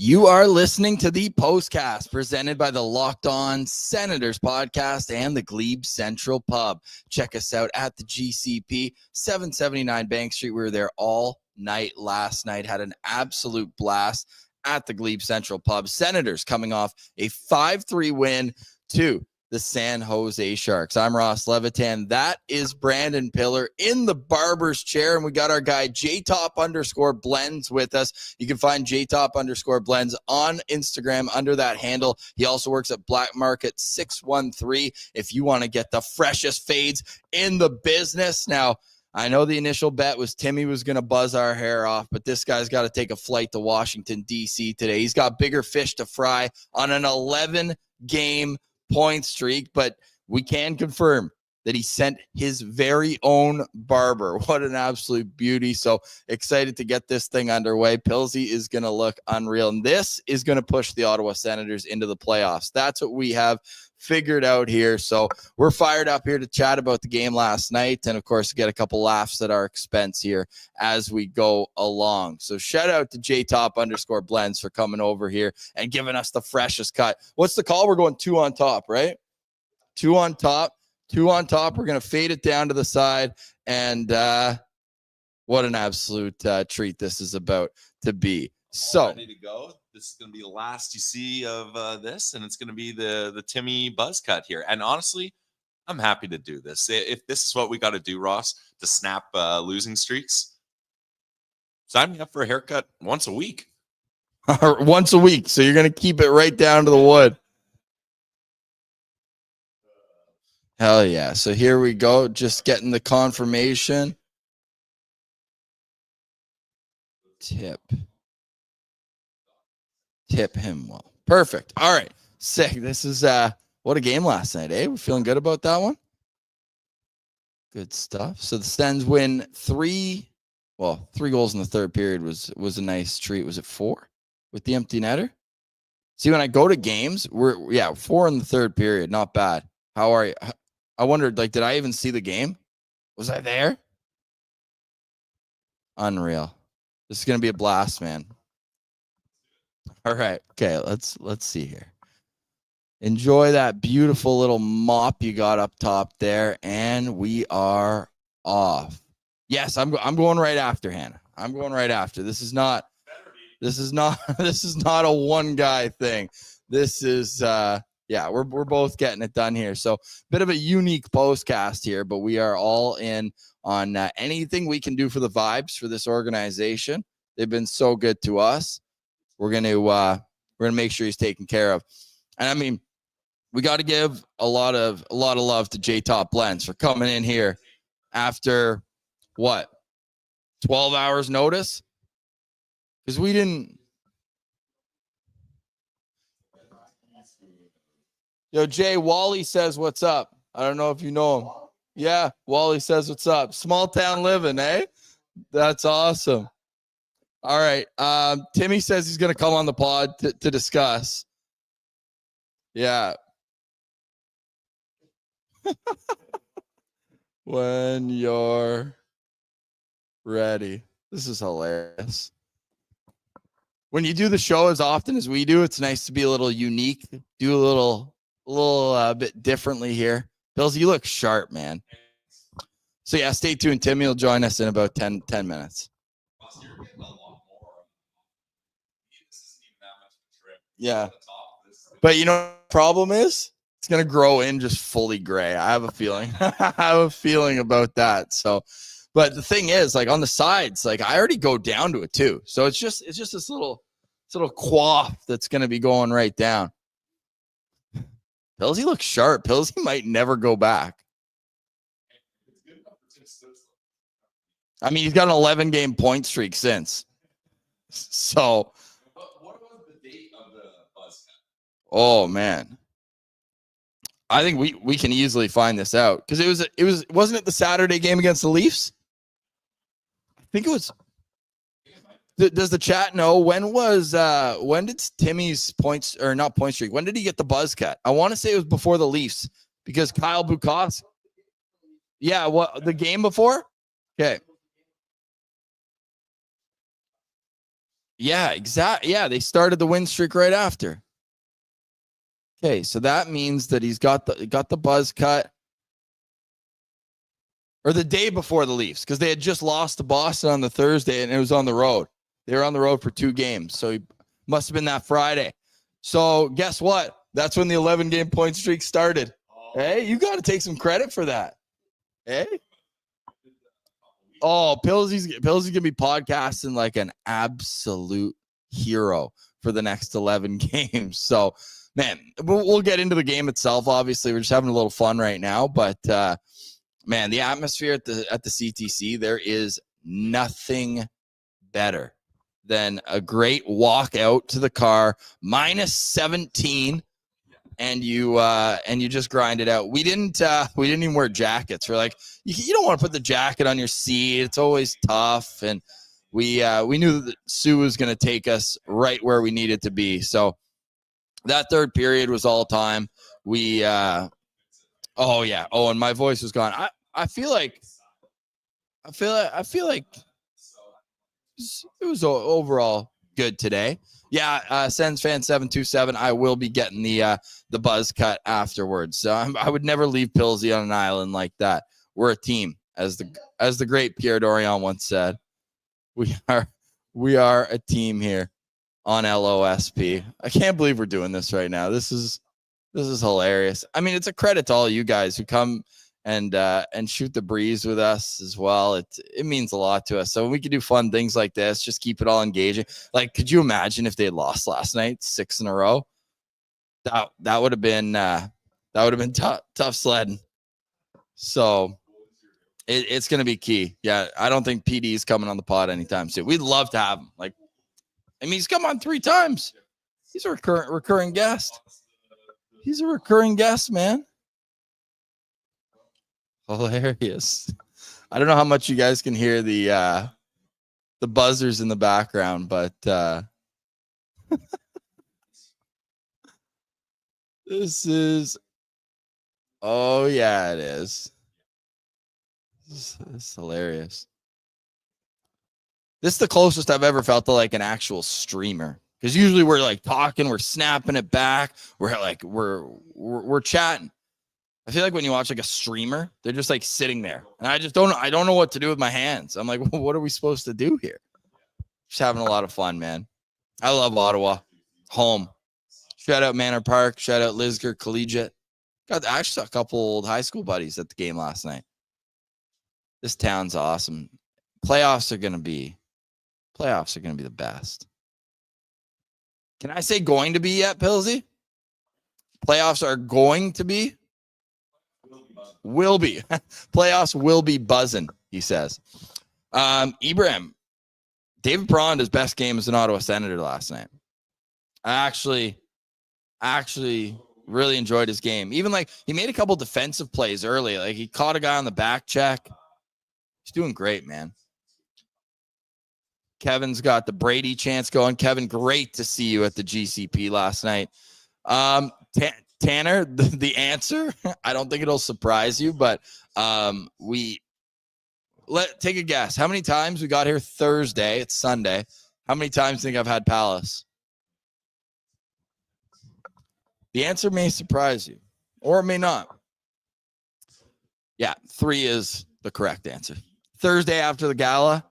You are listening to the Postcast presented by the Locked On Senators podcast and the Glebe Central Pub. Check us out at the GCP, 779 Bank Street. We were there all night last night, had an absolute blast at the Glebe Central Pub. Senators coming off a 5-3 win to the San Jose Sharks. I'm Ross Levitan. That is Brandon Piller in the barber's chair. And we got our guy JTop_blends with us. You can find JTop_blends on Instagram under that handle. He also works at Black Market 613 if you want to get the freshest fades in the business. Now, I know the initial bet was Timmy was going to buzz our hair off, but this guy's got to take a flight to Washington, D.C. today. He's got bigger fish to fry on an 11-game point streak, but we can confirm that he sent his very own barber. What an absolute beauty. So excited to get this thing underway. Pilsy is going to look unreal, and this is going to push the Ottawa Senators into the playoffs. That's what we have figured out here. So we're fired up here to chat about the game last night, and of course get a couple laughs at our expense here as we go along. So shout out to JTop_blends for coming over here and giving us the freshest cut. What's the call? We're going 2 on top, right? 2 on top. 2 on top. We're going to fade it down to the side. And what an absolute treat this is about to be. So ready to go. This is going to be the last you see of this, and it's going to be the Timmy buzz cut here. And honestly, I'm happy to do this. If this is what we got to do, Ross, to snap losing streaks, sign me up for a haircut once a week. Once a week. So you're going to keep it right down to the wood. Hell yeah. So here we go. Just getting the confirmation. Tip him well. Perfect. All right. Sick. This is what a game last night, eh? We're feeling good about that one. Good stuff. So the Sens win 3 goals in the third period was a nice treat. Was it 4 with the empty netter? See, when I go to games, we're 4 in the third period. Not bad. How are you? I wondered, did I even see the game? Was I there? Unreal. This is going to be a blast, man. All right. Okay, let's see here. Enjoy that beautiful little mop you got up top there, and we are off. Yes, I'm going right after Hannah. I'm going right after. This is not a one guy thing. This is we're both getting it done here. So bit of a unique postcast here, but we are all in on anything we can do for the vibes for this organization. They've been so good to us. We're gonna make sure he's taken care of. And I mean, we got to give a lot of love to J Top Blends for coming in here after what 12 hours notice, because we didn't. Yo, Jay, Wally says what's up. I don't know if you know him. Yeah, Wally says what's up. Small town living, eh? That's awesome. All right. Timmy says he's going to come on the pod to discuss. Yeah. When you're ready. This is hilarious. When you do the show as often as we do, it's nice to be a little unique, do a little bit differently here. Bills, you look sharp, man. So yeah, stay tuned. Timmy will join us in about 10 minutes. Yeah. But you know what the problem is? It's going to grow in just fully gray. I have a feeling. I have a feeling about that. So, but the thing is, like on the sides, like I already go down to it too. So it's just this little quaff that's going to be going right down. Pillsy looks sharp. Pillsy might never go back. I mean, he's got an 11-game point streak since. So, what was the date of the buzz cut? Oh man, I think we can easily find this out because wasn't it the Saturday game against the Leafs? I think it was. Does the chat know when did Timmy's points or not point streak? When did he get the buzz cut? I want to say it was before the Leafs because Kyle Bukowski. Yeah, what the game before? Okay. Yeah, exactly. Yeah, they started the win streak right after. Okay, so that means that he's got the buzz cut, or the day before the Leafs, because they had just lost to Boston on the Thursday and it was on the road. They were on the road for 2 games, so he must have been that Friday. So guess what? That's when the 11-game point streak started. Hey, you got to take some credit for that. Hey. Oh, Pillsy's gonna be podcasting like an absolute hero for the next 11 games. So, man, we'll get into the game itself. Obviously, we're just having a little fun right now, but man, the atmosphere at the CTC, there is nothing better than a great walk out to the car, minus 17. And you just grind it out. We didn't even wear jackets. We're like, you don't want to put the jacket on your seat. It's always tough. And we knew that Sue was going to take us right where we needed to be. So that third period was all time. And my voice was gone. I feel like it was overall good today. Yeah, Sens fan 727. I will be getting the buzz cut afterwards. So I would never leave Pillsy on an island like that. We're a team, as the great Pierre Dorion once said. We are a team here on LOSP. I can't believe we're doing this right now. This is hilarious. I mean, it's a credit to all you guys who come and shoot the breeze with us as well. It means a lot to us. So we could do fun things like this, just keep it all engaging. Like, could you imagine if they had lost last night 6 in a row? That would have been tough sledding. So it's going to be key. Yeah, I don't think PD is coming on the pod anytime soon. We'd love to have him. Like, I mean, he's come on 3 times. He's a recurring guest. He's a recurring guest, man. Hilarious. I don't know how much you guys can hear the buzzers in the background, but this is it is. This is hilarious. This is the closest I've ever felt to like an actual streamer, Because usually we're like talking, we're snapping it back, we're chatting. I feel like when you watch like a streamer, they're just like sitting there, and I don't know what to do with my hands. I'm like, well, what are we supposed to do here? Just having a lot of fun, man. I love Ottawa, home. Shout out Manor Park. Shout out Lisgar Collegiate. I actually saw a couple old high school buddies at the game last night. This town's awesome. Playoffs are gonna be the best. Can I say going to be yet, Pillsy? Playoffs are going to be? Will be. Playoffs will be buzzing, he says. Ibrahim, David Braun, his best game as an Ottawa Senator last night. I actually really enjoyed his game. Even like he made a couple defensive plays early. Like he caught a guy on the back check. He's doing great, man. Kevin's got the Brady chance going. Kevin, great to see you at the GCP last night. Tanner, the answer, I don't think it'll surprise you, but take a guess. How many times we got here Thursday? It's Sunday. How many times do you think I've had Palace? The answer may surprise you, or it may not. Yeah, 3 is the correct answer. Thursday after the gala,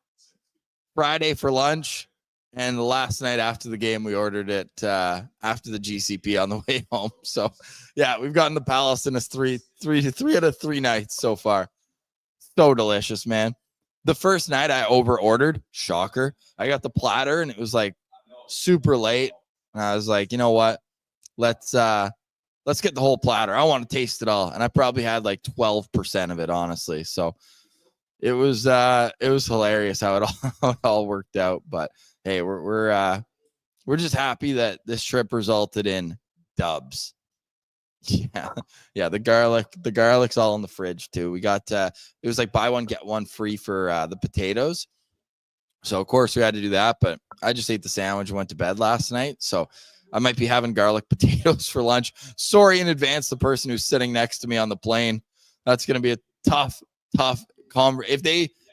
Friday for lunch, and the last night after the game, we ordered it after the GCP on the way home. So, yeah, we've gotten the Palace in us three out of 3 nights so far. So delicious, man. The first night I over-ordered. Shocker. I got the platter, and it was like super late. And I was like, you know what? Let's get the whole platter. I want to taste it all. And I probably had like 12% of it, honestly. So it was hilarious how it all worked out. But hey, we're just happy that this trip resulted in dubs. Yeah. The garlic's all in the fridge too. We got it was like buy one get one free for the potatoes. So of course we had to do that. But I just ate the sandwich and went to bed last night. So I might be having garlic potatoes for lunch. Sorry in advance, the person who's sitting next to me on the plane. That's going to be a tough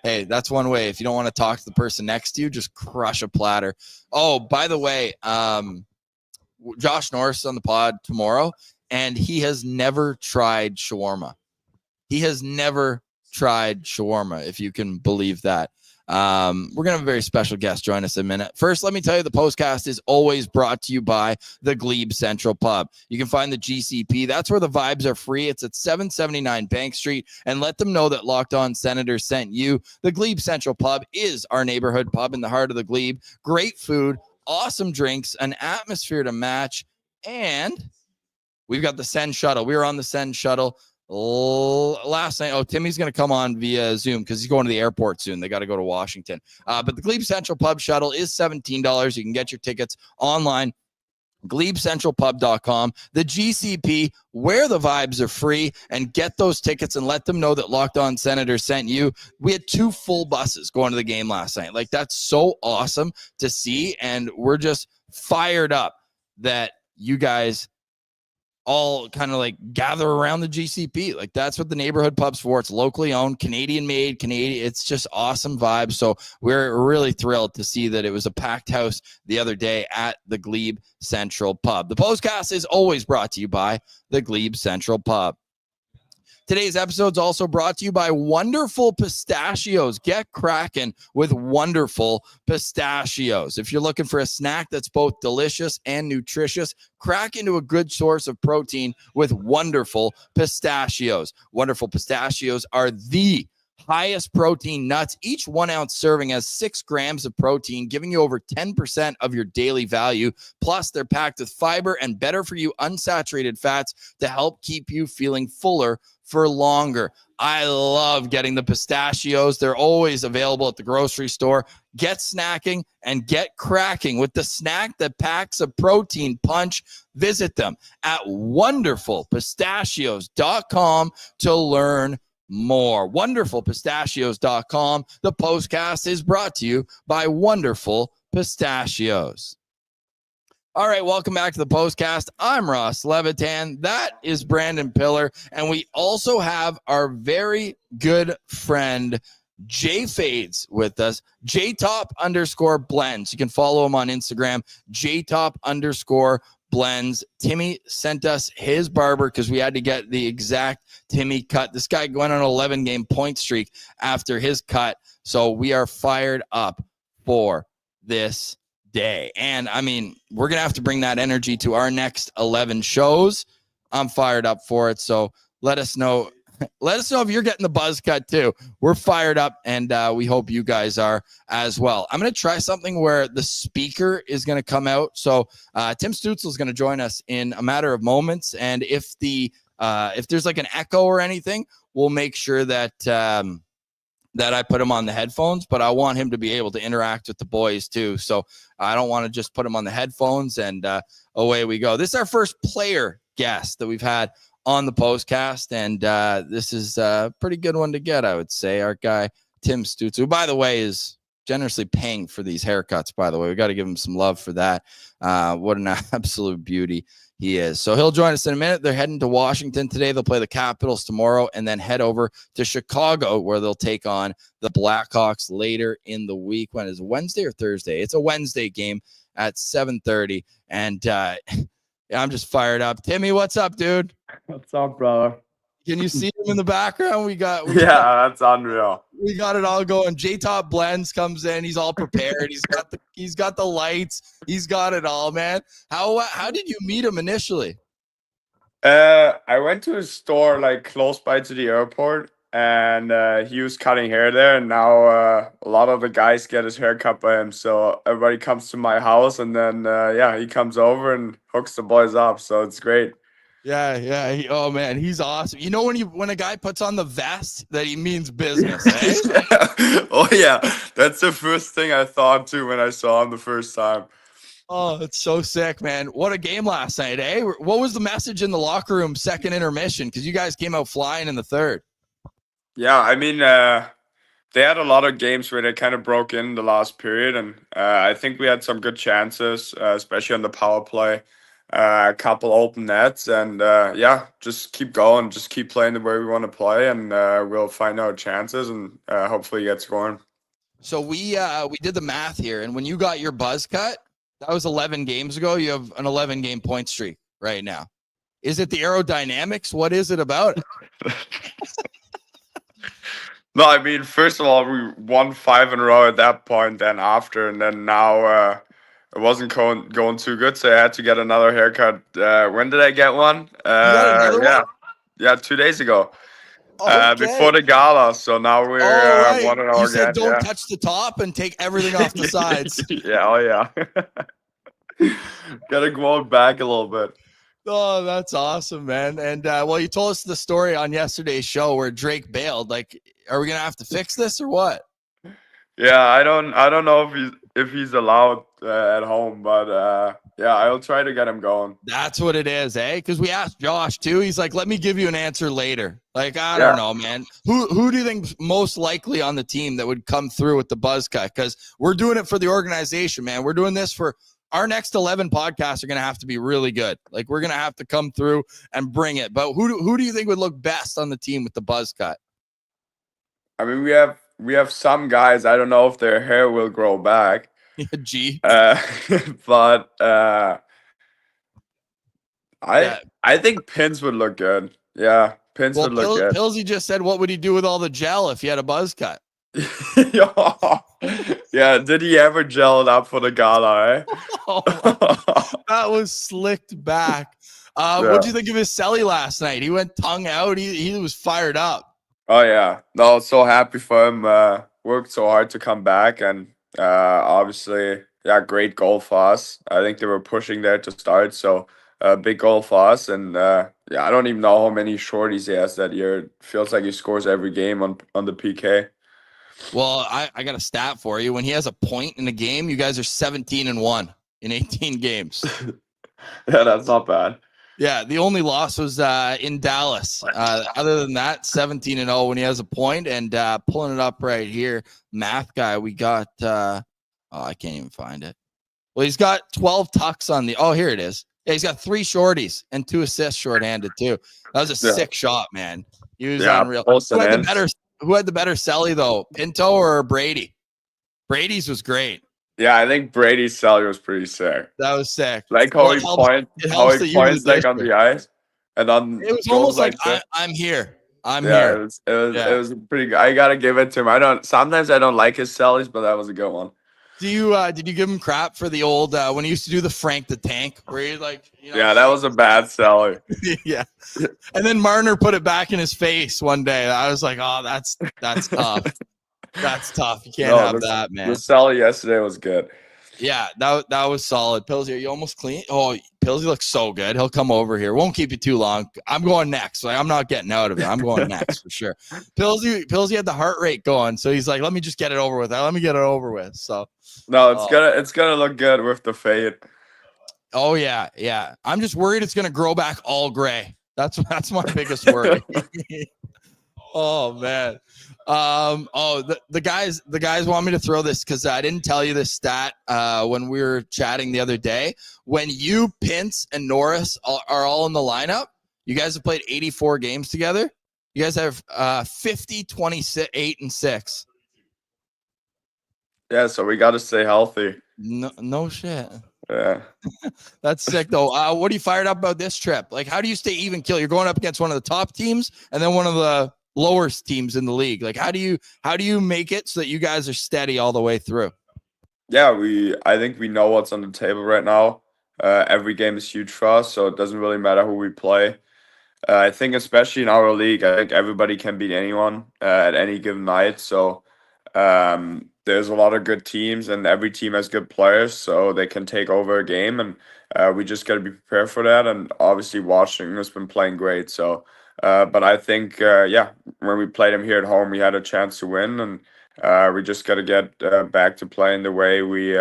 hey, that's one way. If you don't want to talk to the person next to you, just crush a platter. Oh, by the way, Josh Norris on the pod tomorrow, and he has never tried shawarma. If you can believe that. We're going to have a very special guest join us in a minute. First, let me tell you, the Postcast is always brought to you by the Glebe Central Pub. You can find the GCP. That's where the vibes are free. It's at 779 Bank Street, and let them know that Locked On Senators sent you. The Glebe Central Pub is our neighborhood pub in the heart of the Glebe. Great food, awesome drinks, an atmosphere to match, and we've got the Send Shuttle. We were on the Send Shuttle last night. Timmy's going to come on via Zoom because he's going to the airport soon. They got to go to Washington. But the Glebe Central Pub shuttle is $17. You can get your tickets online, GlebeCentralPub.com. The GCP, where the vibes are free, and get those tickets and let them know that Locked On Senators sent you. We had 2 full buses going to the game last night. Like, that's so awesome to see, and we're just fired up that you guys all kind of like gather around the GCP. Like, that's what the neighborhood pub's for. It's locally owned, Canadian made, Canadian. It's just awesome vibes. So we're really thrilled to see that it was a packed house the other day at the Glebe Central Pub. The Postcast is always brought to you by the Glebe Central Pub. Today's episode is also brought to you by Wonderful Pistachios. Get crackin' with Wonderful Pistachios. If you're looking for a snack that's both delicious and nutritious, crack into a good source of protein with Wonderful Pistachios. Wonderful Pistachios are the highest protein nuts. Each 1 ounce serving has 6 grams of protein, giving you over 10% of your daily value. Plus, they're packed with fiber and better for you unsaturated fats to help keep you feeling fuller for longer. I love getting the pistachios. They're always available at the grocery store. Get snacking and get cracking with the snack that packs a protein punch. Visit them at wonderfulpistachios.com to learn more. Wonderfulpistachios.com. The Postcast is brought to you by Wonderful Pistachios. All right, welcome back to the Postcast. I'm Ross Levitan. That is Brandon Piller. And we also have our very good friend, J Fades with us, JTop_blends. You can follow him on Instagram, JTop_blends. Timmy sent us his barber because we had to get the exact Timmy cut. This guy went on an 11-game point streak after his cut. So we are fired up for this day. And I mean, we're going to have to bring that energy to our next 11 shows. I'm fired up for it. So let us know. Let us know if you're getting the buzz cut too. We're fired up, and we hope you guys are as well. I'm going to try something where the speaker is going to come out. So Tim Stützle is going to join us in a matter of moments, and if there's like an echo or anything, we'll make sure that that I put him on the headphones. But I want him to be able to interact with the boys too. So I don't want to just put him on the headphones and away we go. This is our first player guest that we've had on the Postcast, and this is a pretty good one to get, I would say. Our guy Tim Stützle, who, by the way, is generously paying for these haircuts, by the way. We got to give him some love for that. What an absolute beauty he is. So he'll join us in a minute. They're heading to Washington today. They'll play the Capitals tomorrow and then head over to Chicago, where they'll take on the Blackhawks later in the week. When is it, Wednesday or Thursday? It's a Wednesday game at 7:30, and I'm just fired up. Timmy, what's up, dude? What's up, brother? Can you see him in the background? We got that's unreal. We got it all going. J-Top Blends comes in. He's all prepared. He's got the lights. He's got it all, man. How did you meet him initially? I went to a store like close by to the airport, and he was cutting hair there. And now a lot of the guys get his hair cut by him. So everybody comes to my house, and then he comes over and hooks the boys up. So it's great. Yeah. Oh man, he's awesome. You know when a guy puts on the vest, that he means business. Eh? Oh yeah, that's the first thing I thought too when I saw him the first time. Oh, it's so sick, man. What a game last night, eh? What was the message in the locker room second intermission? Because you guys came out flying in the third. Yeah, I mean, they had a lot of games where they kind of broke in the last period, and I think we had some good chances, especially on the power play. A couple open nets, and just keep going, just keep playing the way we want to play, and we'll find our chances and hopefully get scoring. So we did the math here, and when you got your buzz cut, that was 11 games ago. You have an 11-game point streak right now. Is it the aerodynamics? What is it about it? No, I mean, first of all, we won 5 in a row at that point, then after, and then now it wasn't going too good, so I had to get another haircut. When did I get one? One? Yeah, 2 days ago. Okay. Before the gala, so now we're right. 1 hour. You said don't touch the top and take everything off the sides. Yeah. Gotta go back a little bit. Oh, that's awesome, man. And you told us the story on yesterday's show where Drake bailed. Like, are we gonna have to fix this or what? Yeah, I don't know if he's allowed at home, but I'll try to get him going. That's what it is, eh? Because we asked Josh too. He's like, "Let me give you an answer later." Like, I don't know, man. Who do you think most likely on the team that would come through with the buzz cut? Because we're doing it for the organization, man. We're doing this for our next 11 podcasts. Are going to have to be really good. Like, we're going to have to come through and bring it. But who do you think would look best on the team with the buzz cut? I mean, we have some guys. I don't know if their hair will grow back. Gee. But I think Pins would look good. Yeah, Pins would look good. Pillsy just said, what would he do with all the gel if he had a buzz cut? Yeah, did he ever gel it up for the gala, eh? That was slicked back. What do you think of his celly last night? He went tongue out. He was fired up. Oh, yeah. No, so happy for him. Worked so hard to come back, and obviously, great goal for us. I think they were pushing there to start, so big goal for us. And I don't even know how many shorties he has that year. It feels like he scores every game on the PK. Well, I got a stat for you. When he has a point in a game, you guys are 17-1 in 18 games. Yeah, that's not bad. Yeah, the only loss was in Dallas. Other than that, 17-0 when he has a point. And pulling it up right here, math guy, we got I can't even find it. Well, he's got 12 tucks on the here it is. Yeah, he's got 3 shorties and 2 assists shorthanded too. That was a sick shot, man. He was unreal. who had the better celly though, Pinto or Brady? Brady's was great. Yeah, I think Brady's celly was pretty sick. That was sick. Like Well, how he points like on the ice, and then it was goes almost like this. I'm here. I'm Yeah, here. it was pretty good. I gotta give it to him. Sometimes I don't like his cellies, but that was a good one. Did you give him crap for the old when he used to do the Frank the Tank, where he like, you know, Yeah, that was a bad celly. Yeah. And then Marner put it back in his face one day. I was like, oh, that's tough. That's tough. You can't have that, man. The celly yesterday was good. Yeah, that was solid. Pillsy, are you almost clean? Oh, Pillsy looks so good. He'll come over here. Won't keep you too long. I'm going next. Like, I'm not getting out of it. I'm going next for sure. Pillsy had the heart rate going, so he's like, let me just get it over with. Let me get it over with. So no, it's gonna look good with the fade. Oh yeah. I'm just worried it's gonna grow back all gray. That's my biggest worry. Oh man. The guys want me to throw this because I didn't tell you this stat when we were chatting the other day. When you, Pince, and Norris are all in the lineup, you guys have played 84 games together. You guys have 50, 26, 8, and 6. Yeah, so we got to stay healthy. No shit. Yeah. That's sick though. What are you fired up about this trip? Like, how do you stay even keel? You're going up against one of the top teams and then one of the lowest teams in the league. Like, how do you make it so that you guys are steady all the way through? Yeah, I think we know what's on the table right now. Every game is huge for us, so it doesn't really matter who we play. I think especially in our league, I think everybody can beat anyone at any given night. So there's a lot of good teams, and every team has good players, so they can take over a game. And we just got to be prepared for that. And obviously, Washington has been playing great. So, but I think, when we played them here at home, we had a chance to win, and we just got to get back to playing the way we,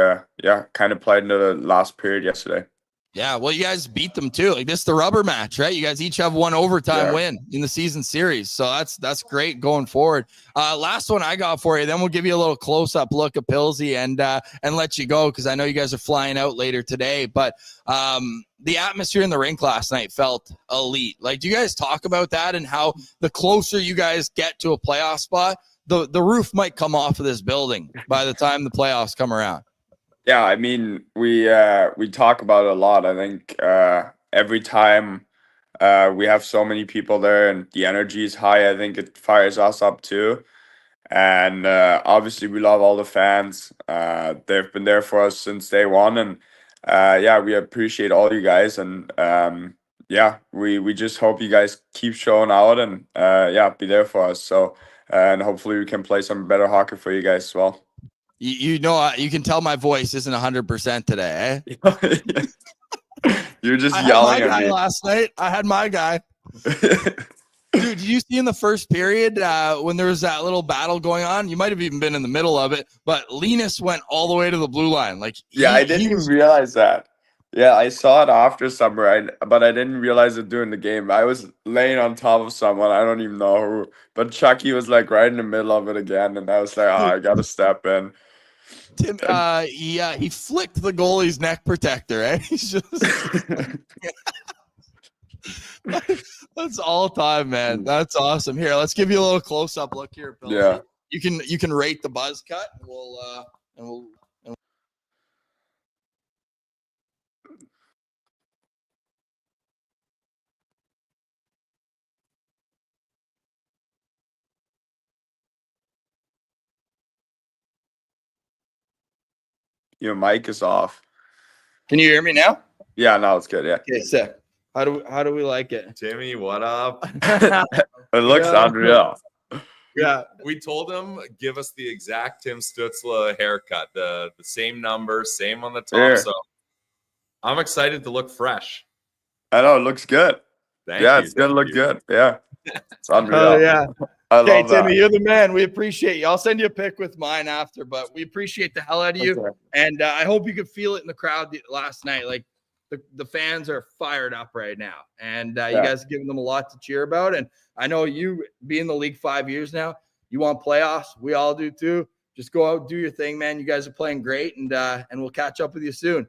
kind of played in the last period yesterday. Yeah, well, you guys beat them too. Like, this is the rubber match, right? You guys each have one overtime win in the season series, so that's great going forward. Last one I got for you, then we'll give you a little close-up look at Pillsy and let you go because I know you guys are flying out later today. But the atmosphere in the rink last night felt elite. Like, do you guys talk about that and how the closer you guys get to a playoff spot, the roof might come off of this building by the time the playoffs come around? Yeah, I mean, we talk about it a lot. I think every time we have so many people there and the energy is high, I think it fires us up too. And obviously, we love all the fans. They've been there for us since day one, and we appreciate all you guys. And we just hope you guys keep showing out and be there for us. So and hopefully we can play some better hockey for you guys as well. You know, you can tell my voice isn't 100% today, eh? You're just yelling at me. Last night, I had my guy. Dude, did you see in the first period when there was that little battle going on? You might have even been in the middle of it, but Linus went all the way to the blue line. Like, I didn't even realize that. Yeah, I saw it after somewhere, but I didn't realize it during the game. I was laying on top of someone. I don't even know who, but Chucky was like right in the middle of it again, and I was like, I got to step in. Tim, he flicked the goalie's neck protector, eh? He's just that's all time, man. That's awesome. Here, let's give you a little close-up look here, Bill. Yeah. You can rate the buzz cut, and we'll Your mic is off. Can you hear me now? Yeah, now it's good. Yeah. Okay, sick. How do we like it? Timmy, what up? It looks unreal. Yeah. We told him give us the exact Tim Stützle haircut, the same number, same on the top. Here. So I'm excited to look fresh. I know it looks good. Thank you. It's gonna look good. Yeah. It's unreal. Oh yeah. I Okay, love that. Timmy, you're the man. We appreciate you. I'll send you a pic with mine after, but we appreciate the hell out of you. Okay. And I hope you could feel it in the crowd last night. Like the fans are fired up right now, and you guys are giving them a lot to cheer about. And I know you being in the league 5 years now, you want playoffs. We all do too. Just go out, do your thing, man. You guys are playing great, and we'll catch up with you soon.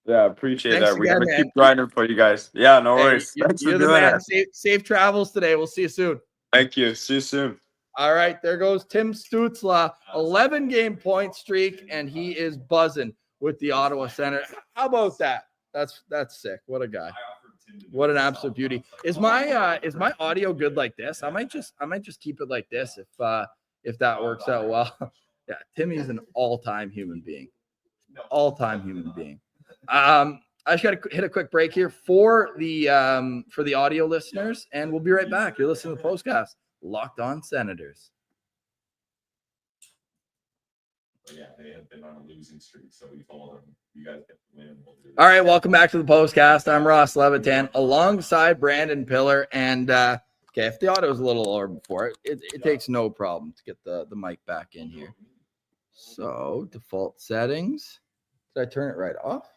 Yeah, appreciate Thanks that. We're again, gonna man. keep grinding for you guys. Yeah, no worries. Thanks for You're the doing man. it. Safe travels today. We'll see you soon. Thank you. See you soon. All right, there goes Tim Stützle, 11-game point streak, and he is buzzing with the Ottawa Senators. How about that? That's sick. What a guy. What an absolute beauty. Is my audio good like this? I might just keep it like this if that works out well. Yeah, Timmy's an all-time human being. All-time human being. I just got to hit a quick break here for the audio listeners, and we'll be right back. You're listening to the Postcast, Locked On Senators. But yeah, they have been on a losing streak, so we told them, you guys get the win. We'll do All right, welcome back to the Postcast. I'm Ross Levitan alongside Brandon Piller. And okay, if the audio is a little lower before, it takes no problem to get the mic back in here. So default settings. Did I turn it right off?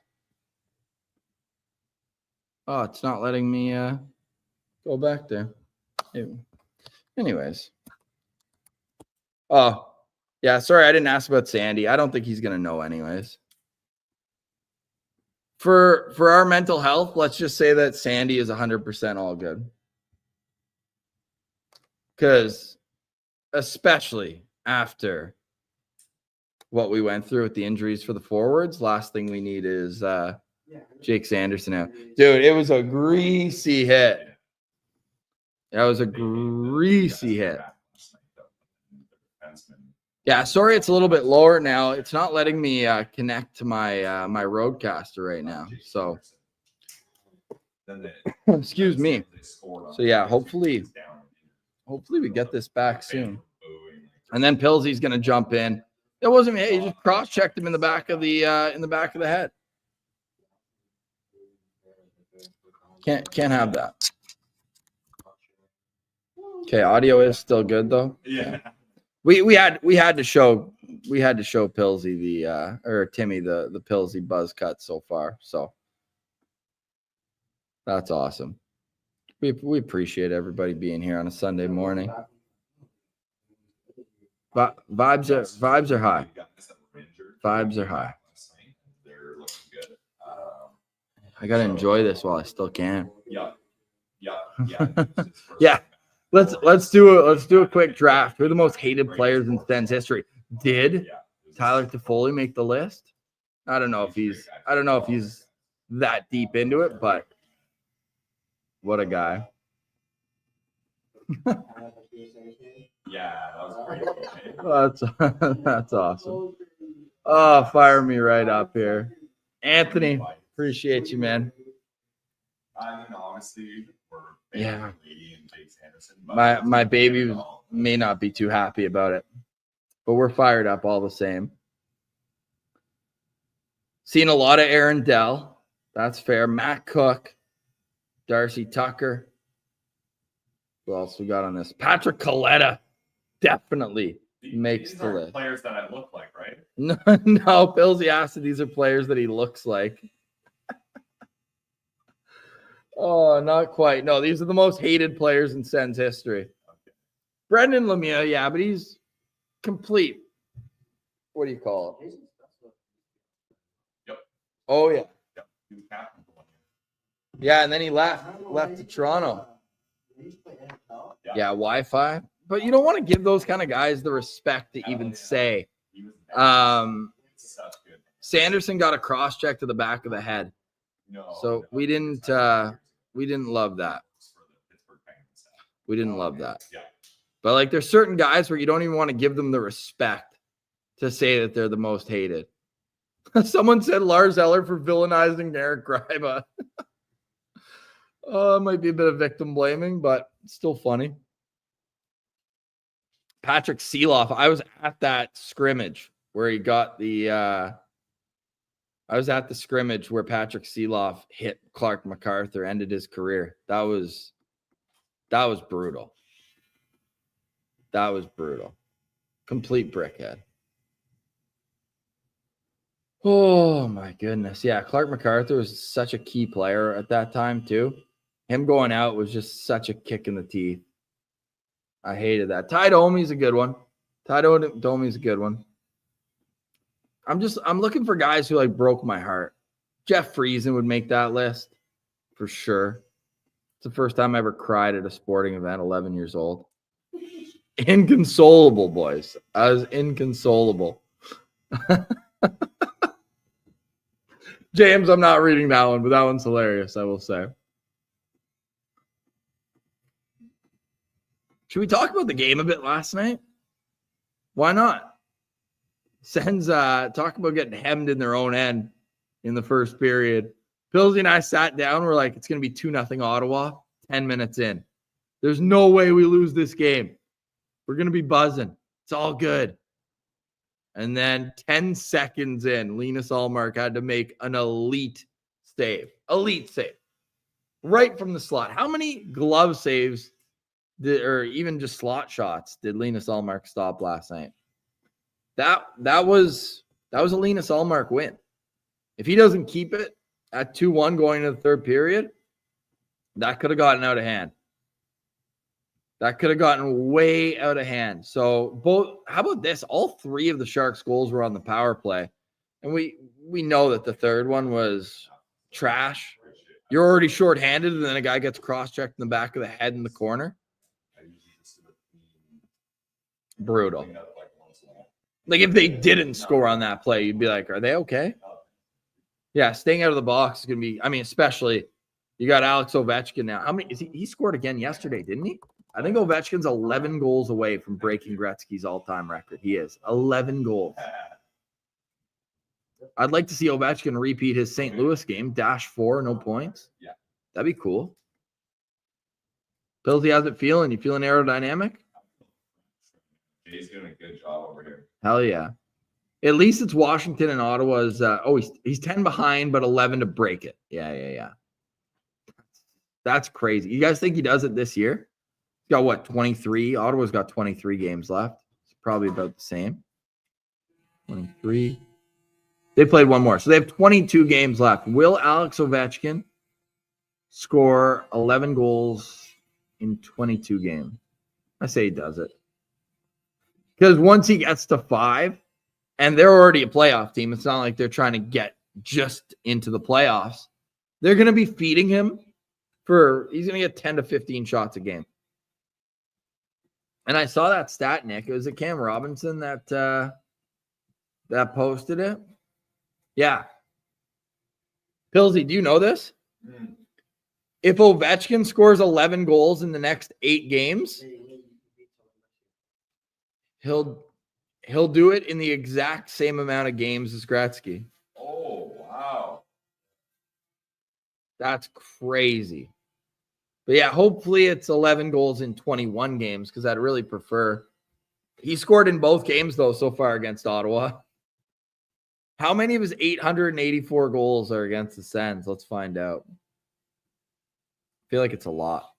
Oh, it's not letting me go back there. Anyways. Oh, yeah, sorry, I didn't ask about Sandy. I don't think he's going to know anyways. For our mental health, let's just say that Sandy is 100% all good. Because especially after what we went through with the injuries for the forwards, last thing we need is Jake Sanderson out. Dude, it was a greasy hit. That was a greasy hit. Yeah, sorry, it's a little bit lower now. It's not letting me connect to my my Roadcaster right now. So, excuse me. So yeah, hopefully we get this back soon. And then Pilsy's gonna jump in. It wasn't me. He just cross-checked him in the back of the head. Can't have that. Okay, audio is still good though. Yeah. We had to show Pilsy or Timmy the Pilsy buzz cut so far. So that's awesome. We appreciate everybody being here on a Sunday morning. But vibes are high. Vibes are high. I gotta enjoy this while I still can. Yeah. Yeah. Let's do a quick draft. Who are the most hated players in Sens history? Did Tyler Toffoli make the list? I don't know if he's that deep into it, but what a guy. Yeah, that was great. That's awesome. Oh, fire me right up here. Anthony, appreciate you, man. I mean, honestly, yeah. My baby may not be too happy about it, but we're fired up all the same. Seen a lot of Aaron Dell. That's fair. Matt Cook, Darcy Tucker. Who else we got on this? Patrick Coletta definitely makes the list. Players that I look like, right? No, Pilsy asked if these are players that he looks like. Oh, not quite. No, these are the most hated players in Sens history. Okay. Brendan Lemieux, yeah, but he's complete. What do you call it? Yep. Oh, yeah. Yep. Yeah, and then he left to Toronto. Yeah, Wi-Fi. But you don't want to give those kind of guys the respect to even say. Sanderson got a cross-check to the back of the head. So we didn't love that. We didn't love that. But like there's certain guys where you don't even want to give them the respect to say that they're the most hated. Someone said Lars Eller for villainizing Eric Greiba. It might be a bit of victim blaming, but it's still funny. Patrick Seeloff. I was at that scrimmage where he got the I was at the scrimmage where Patrick Seeloff hit Clark MacArthur, ended his career. That was brutal. That was brutal. Complete brickhead. Oh my goodness. Yeah, Clark MacArthur was such a key player at that time too. Him going out was just such a kick in the teeth. I hated that. Ty Domi's a good one. Ty Domi's a good one. I'm looking for guys who like broke my heart. Jeff Friesen would make that list for sure. It's the first time I ever cried at a sporting event, 11 years old. Inconsolable, boys. I was inconsolable. James, I'm not reading that one, but that one's hilarious, I will say. Should we talk about the game a bit last night? Why not? Sens talk about getting hemmed in their own end in the first period. Pillsy and I sat down. We're like, it's going to be 2-0 Ottawa, 10 minutes in. There's no way we lose this game. We're going to be buzzing. It's all good. And then 10 seconds in, Linus Ullmark had to make an elite save. Elite save. Right from the slot. How many glove saves or even just slot shots did Linus Ullmark stop last night? That was a Linus Ullmark win. If he doesn't keep it at 2-1 going into the third period, that could have gotten out of hand. That could have gotten way out of hand. So how about this? All three of the Sharks' goals were on the power play. And we know that the third one was trash. You're already shorthanded, and then a guy gets cross-checked in the back of the head in the corner. Brutal. Like, if they didn't score on that play, you'd be like, are they okay? Yeah, staying out of the box is going to be, especially you got Alex Ovechkin now. How many he scored again yesterday, didn't he? I think Ovechkin's 11 goals away from breaking Gretzky's all-time record. He is 11 goals. I'd like to see Ovechkin repeat his St. Louis game, -4, no points. Yeah, that'd be cool. Pillsy, how's it feeling? You feeling aerodynamic? Jay's doing a good job over here. Hell yeah. At least it's Washington and Ottawa's. He's 10 behind, but 11 to break it. Yeah. That's crazy. You guys think he does it this year? He's got what, 23? Ottawa's got 23 games left. It's probably about the same. 23. They played one more. So they have 22 games left. Will Alex Ovechkin score 11 goals in 22 games? I say he does it. Because once he gets to 5, and they're already a playoff team, it's not like they're trying to get just into the playoffs. They're going to be feeding him he's going to get 10 to 15 shots a game. And I saw that stat, Nick. It was Cam Robinson that posted it. Yeah. Pillsy, do you know this? If Ovechkin scores 11 goals in the next 8 games, he'll do it in the exact same amount of games as Gretzky. Oh, wow. That's crazy. But yeah, hopefully it's 11 goals in 21 games because I'd really prefer. He scored in both games, though, so far against Ottawa. How many of his 884 goals are against the Sens? Let's find out. I feel like it's a lot.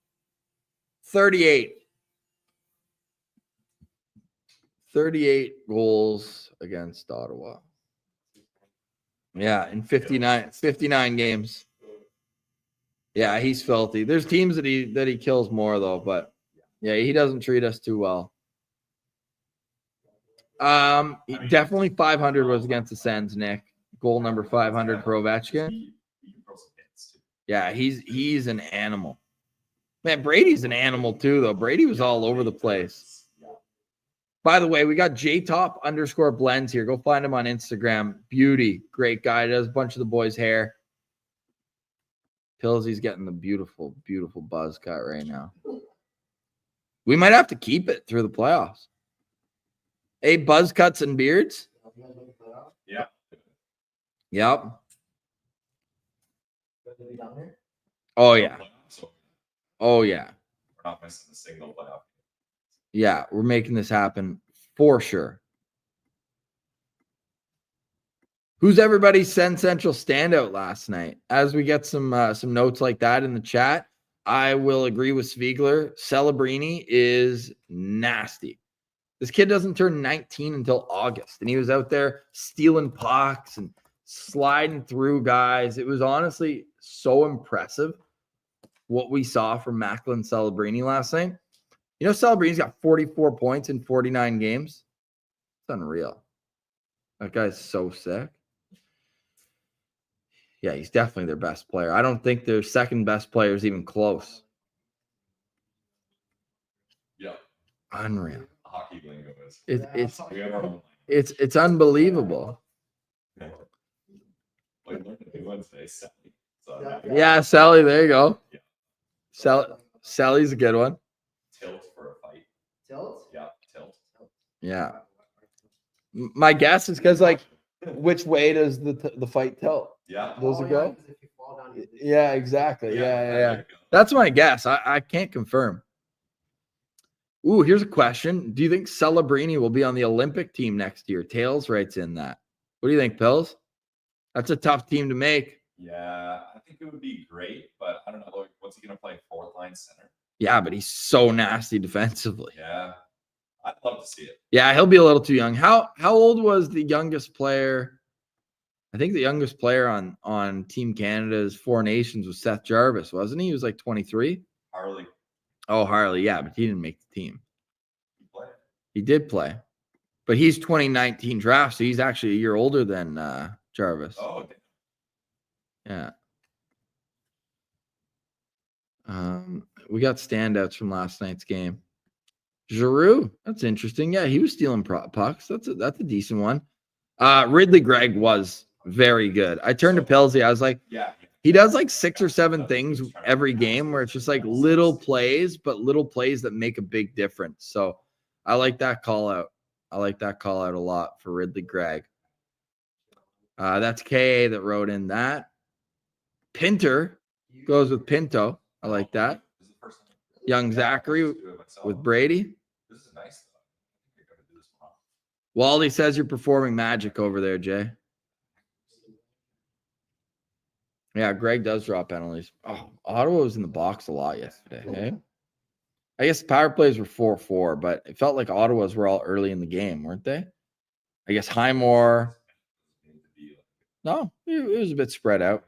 38. 38 goals against Ottawa. Yeah, in 59 games. Yeah, he's filthy. There's teams that he kills more, though, but yeah, he doesn't treat us too well. Definitely 500 was against the Sens, Nick. Goal number 500 for Ovechkin. Yeah, he's an animal. Man, Brady's an animal too, though. Brady was all over the place. By the way, we got JTop_blends here. Go find him on Instagram. Beauty. Great guy. Does a bunch of the boys' hair. Pillsy's getting the beautiful, beautiful buzz cut right now. We might have to keep it through the playoffs. Hey, buzz cuts and beards? Yeah. Yep. Oh, yeah. Oh, yeah. We're not missing a single playoff. Yeah, we're making this happen for sure. Who's everybody's Sen Central standout last night? As we get some notes like that in the chat, I will agree with Sviegler. Celebrini is nasty. This kid doesn't turn 19 until August, and he was out there stealing pucks and sliding through guys. It was honestly so impressive what we saw from Macklin Celebrini last night. You know, Celebrini's got 44 points in 49 games. It's unreal. That guy's so sick. Yeah, he's definitely their best player. I don't think their second best player is even close. Yeah. Unreal. hockey lingo is. It's We have our own it's unbelievable. language. We learned a new one today, Sally. So, Yeah, Sally, there you go. Yeah. Sally's a good one. Tilt for a fight. Tilt? Yeah, tilt. Yeah. My guess is because, like, which way does the fight tilt? Yeah. Does it go? 'Cause if you fall down, you- Yeah, exactly. Yeah. there you go. That's my guess. I can't confirm. Ooh, here's a question. Do you think Celebrini will be on the Olympic team next year? Tails writes in that. What do you think, Pills? That's a tough team to make. Yeah, I think it would be great, but I don't know. Like, what's he going to play? Fourth line center? Yeah, but he's so nasty defensively. Yeah. I'd love to see it. Yeah, he'll be a little too young. How old was the youngest player? I think the youngest player on Team Canada's Four Nations was Seth Jarvis, wasn't he? He was like 23. Harley, Oh, Harley, yeah, but he didn't make the team. you play. He did play, but he's 2019 draft, so he's actually a year older than Jarvis. Oh, damn. Yeah. We got standouts from last night's game. Giroux, that's interesting. Yeah, he was stealing pucks. That's a decent one. Ridley Gregg was very good. I turned to Pilsy. I was like, Yeah. he does like 6 or 7 things every game where it's just like little plays, but little plays that make a big difference. So I like that call out. I like that call out a lot for Ridley Gregg. That's KA that wrote in that. Pinter goes with Pinto. I like that. This is the first time. Young Zachary I used to do it myself. with Brady. This is nice, though. I think you're going to do this one. Wally says you're performing magic over there, Jay. Yeah, Greg does drop penalties. Oh, Ottawa was in the box a lot yesterday. Hey? I guess power plays were 4-4, but it felt like Ottawa's were all early in the game, weren't they? I guess Highmore. No, it was a bit spread out.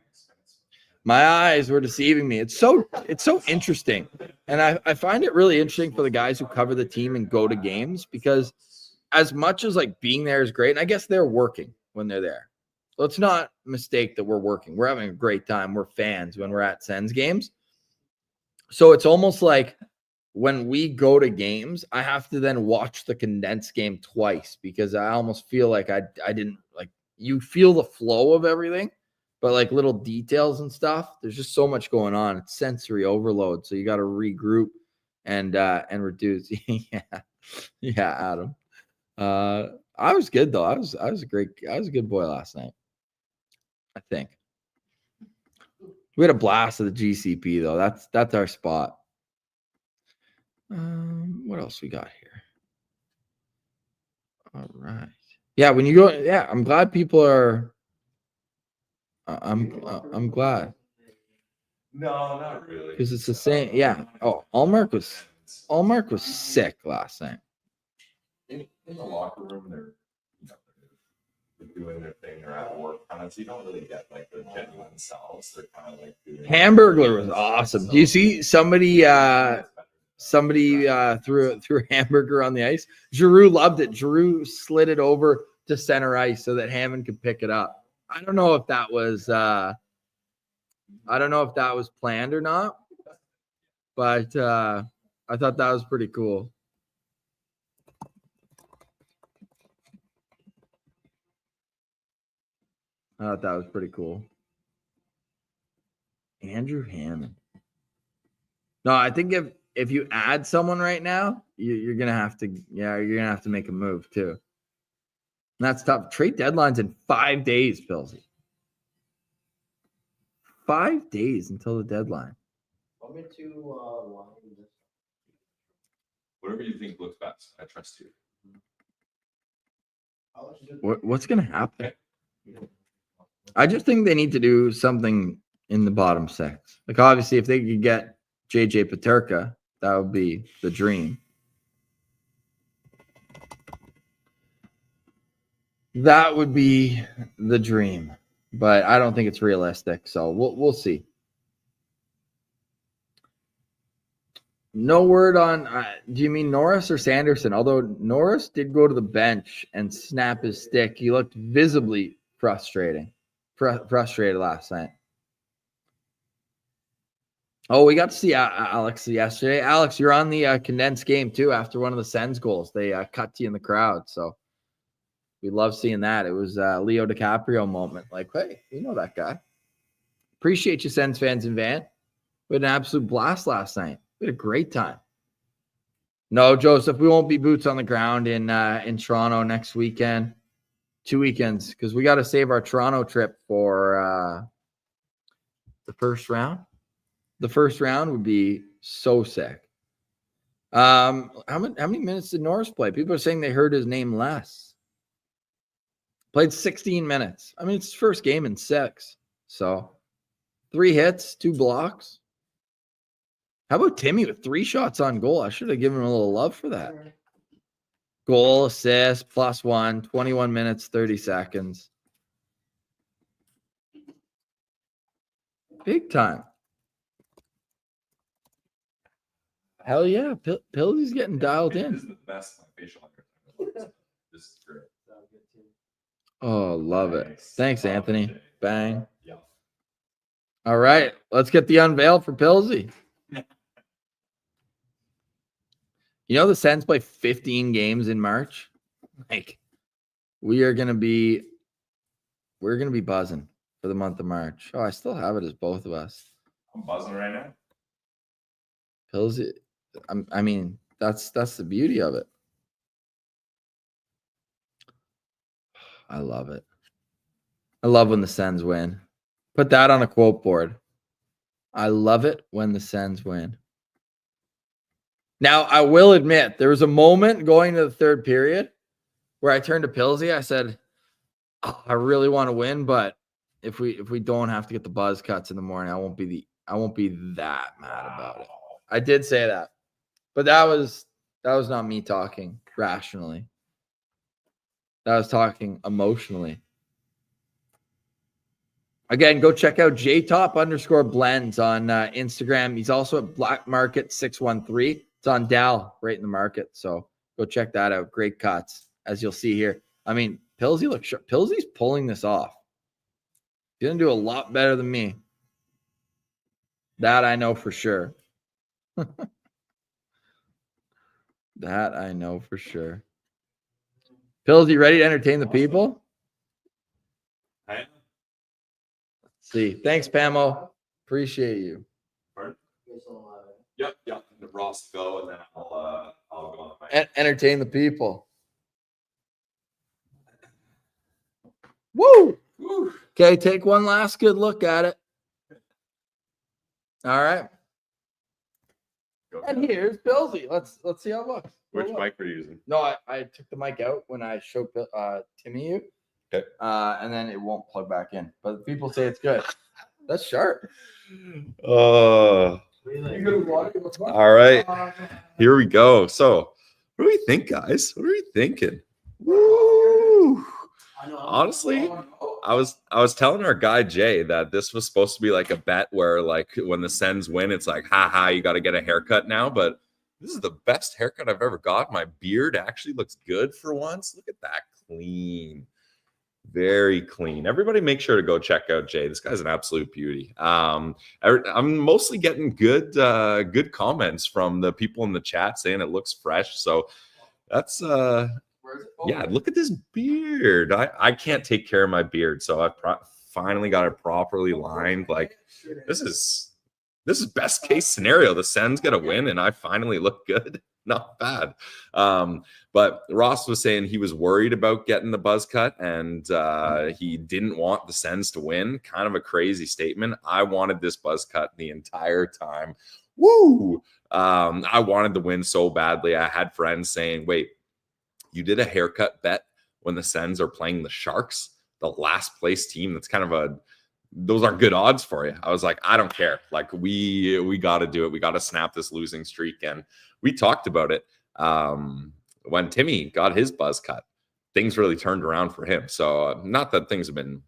My eyes were deceiving me. It's so interesting. And I find it really interesting for the guys who cover the team and go to games, because as much as like being there is great, and I guess they're working when they're there. Let's not mistake that we're working. We're having a great time. We're fans when we're at Sens games. So it's almost like when we go to games, I have to then watch the condensed game twice, because I almost feel like I didn't, like, you feel the flow of everything, but like little details and stuff, there's just so much going on. It's sensory overload. So you got to regroup and reduce. Yeah, Adam. I was good though. I was a good boy last night, I think. We had a blast at the GCP though. That's our spot. What else we got here? All right. Yeah, when you go, yeah, I'm glad people are. I'm glad No, not really. because it's the same. Yeah. Oh, Allmark was sick last night. In the locker room, they're doing their thing. They're at work, kind of. So you don't really get like the genuine selves. They're kind of like doing. Hamburglar was awesome. Do you see somebody threw a hamburger on the ice? Giroux loved it. Giroux slid it over to center ice so that Hammond could pick it up. I don't know if that was planned or not, but I thought that was pretty cool. I thought that was pretty cool. Andrew Hammond. No, I think if you add someone right now, you're gonna have to make a move too. And that's tough. Trade deadline's in 5 days, Pilsy. 5 days until the deadline. Want me to Whatever you think looks best. I trust you. What's gonna happen? I just think they need to do something in the bottom 6. Like obviously, if they could get JJ Peterka, that would be the dream. That would be the dream, but I don't think it's realistic. So we'll see. No word on. Do you mean Norris or Sanderson? Although Norris did go to the bench and snap his stick, he looked visibly frustrated last night. Oh, we got to see Alex yesterday. Alex, you're on the condensed game too after one of the Sens goals. They cut to you in the crowd. So we love seeing that. It was a Leo DiCaprio moment. Like, hey, you know that guy. Appreciate you, Sens fans in Van. We had an absolute blast last night. We had a great time. No, Joseph, we won't be boots on the ground in Toronto next weekend. 2 weekends, because we got to save our Toronto trip for the first round. The first round would be so sick. How many minutes did Norris play? People are saying they heard his name less. Played 16 minutes. I mean, it's his first game in 6. So 3 hits, 2 blocks. How about Timmy with 3 shots on goal? I should have given him a little love for that. Goal, assist, +1, 21 minutes, 30 seconds. Big time. Hell yeah. Pilsy's getting dialed This in. is the best facial hair. This is great. Oh, love it. Nice. Thanks, Love Anthony. it. Bang. Yeah. All right. Let's get the unveil for Pilsy. You know the Sens play 15 games in March? Like, we're gonna be buzzing for the month of March. Oh, I still have it as both of us. I'm buzzing right now. Pilsy, I mean, that's the beauty of it. I love it. I love when the Sens win. Put that on a quote board. I love it when the Sens win. Now, I will admit, there was a moment going to the third period where I turned to Pilsy. I said, oh, I really want to win, but if we don't have to get the buzz cuts in the morning, I won't be that mad about it. I did say that. But that was not me talking rationally. That was talking emotionally. Again, go check out jtop_blends on Instagram. He's also at Black Market 613. It's on Dal, right in the market. So go check that out. Great cuts, as you'll see here. I mean, Pilsy looks sharp. Pilsy's pulling this off. He's going to do a lot better than me. That I know for sure. That I know for sure. Pilsy, ready to entertain the people? Hey. Let's see. Thanks, Pamo. Appreciate you. Yep. The Ross go, and then I'll go on my. Entertain the people. Woo! Okay, take one last good look at it. All right. And here's Pilsy. Let's see how it looks. Which mic were you using? No, I took the mic out when I showed Timmy you. Okay. And then it won't plug back in. But people say it's good. That's sharp. All right. Here we go. So, what do we think, guys? What are we thinking? Woo! Honestly, I was telling our guy Jay that this was supposed to be like a bet where, like, when the Sens win, it's like, haha, you got to get a haircut now. But this is the best haircut I've ever got. My beard actually looks good for once. Look at that, clean, very clean. Everybody, make sure to go check out Jay. This guy's an absolute beauty. I'm mostly getting good comments from the people in the chat saying it looks fresh. So that's yeah, look at this beard. I can't take care of my beard, so I finally got it properly lined. Like, this is best case scenario. The Sens get a win, and I finally look good. Not bad. But Ross was saying he was worried about getting the buzz cut, and he didn't want the Sens to win. Kind of a crazy statement. I wanted this buzz cut the entire time. Woo! I wanted to win so badly. I had friends saying, wait, you did a haircut bet when the Sens are playing the Sharks, the last place team. That's kind of those are good odds for you. I was like, I don't care. Like, we got to do it. We got to snap this losing streak. And we talked about it when Timmy got his buzz cut. Things really turned around for him. So not that things have been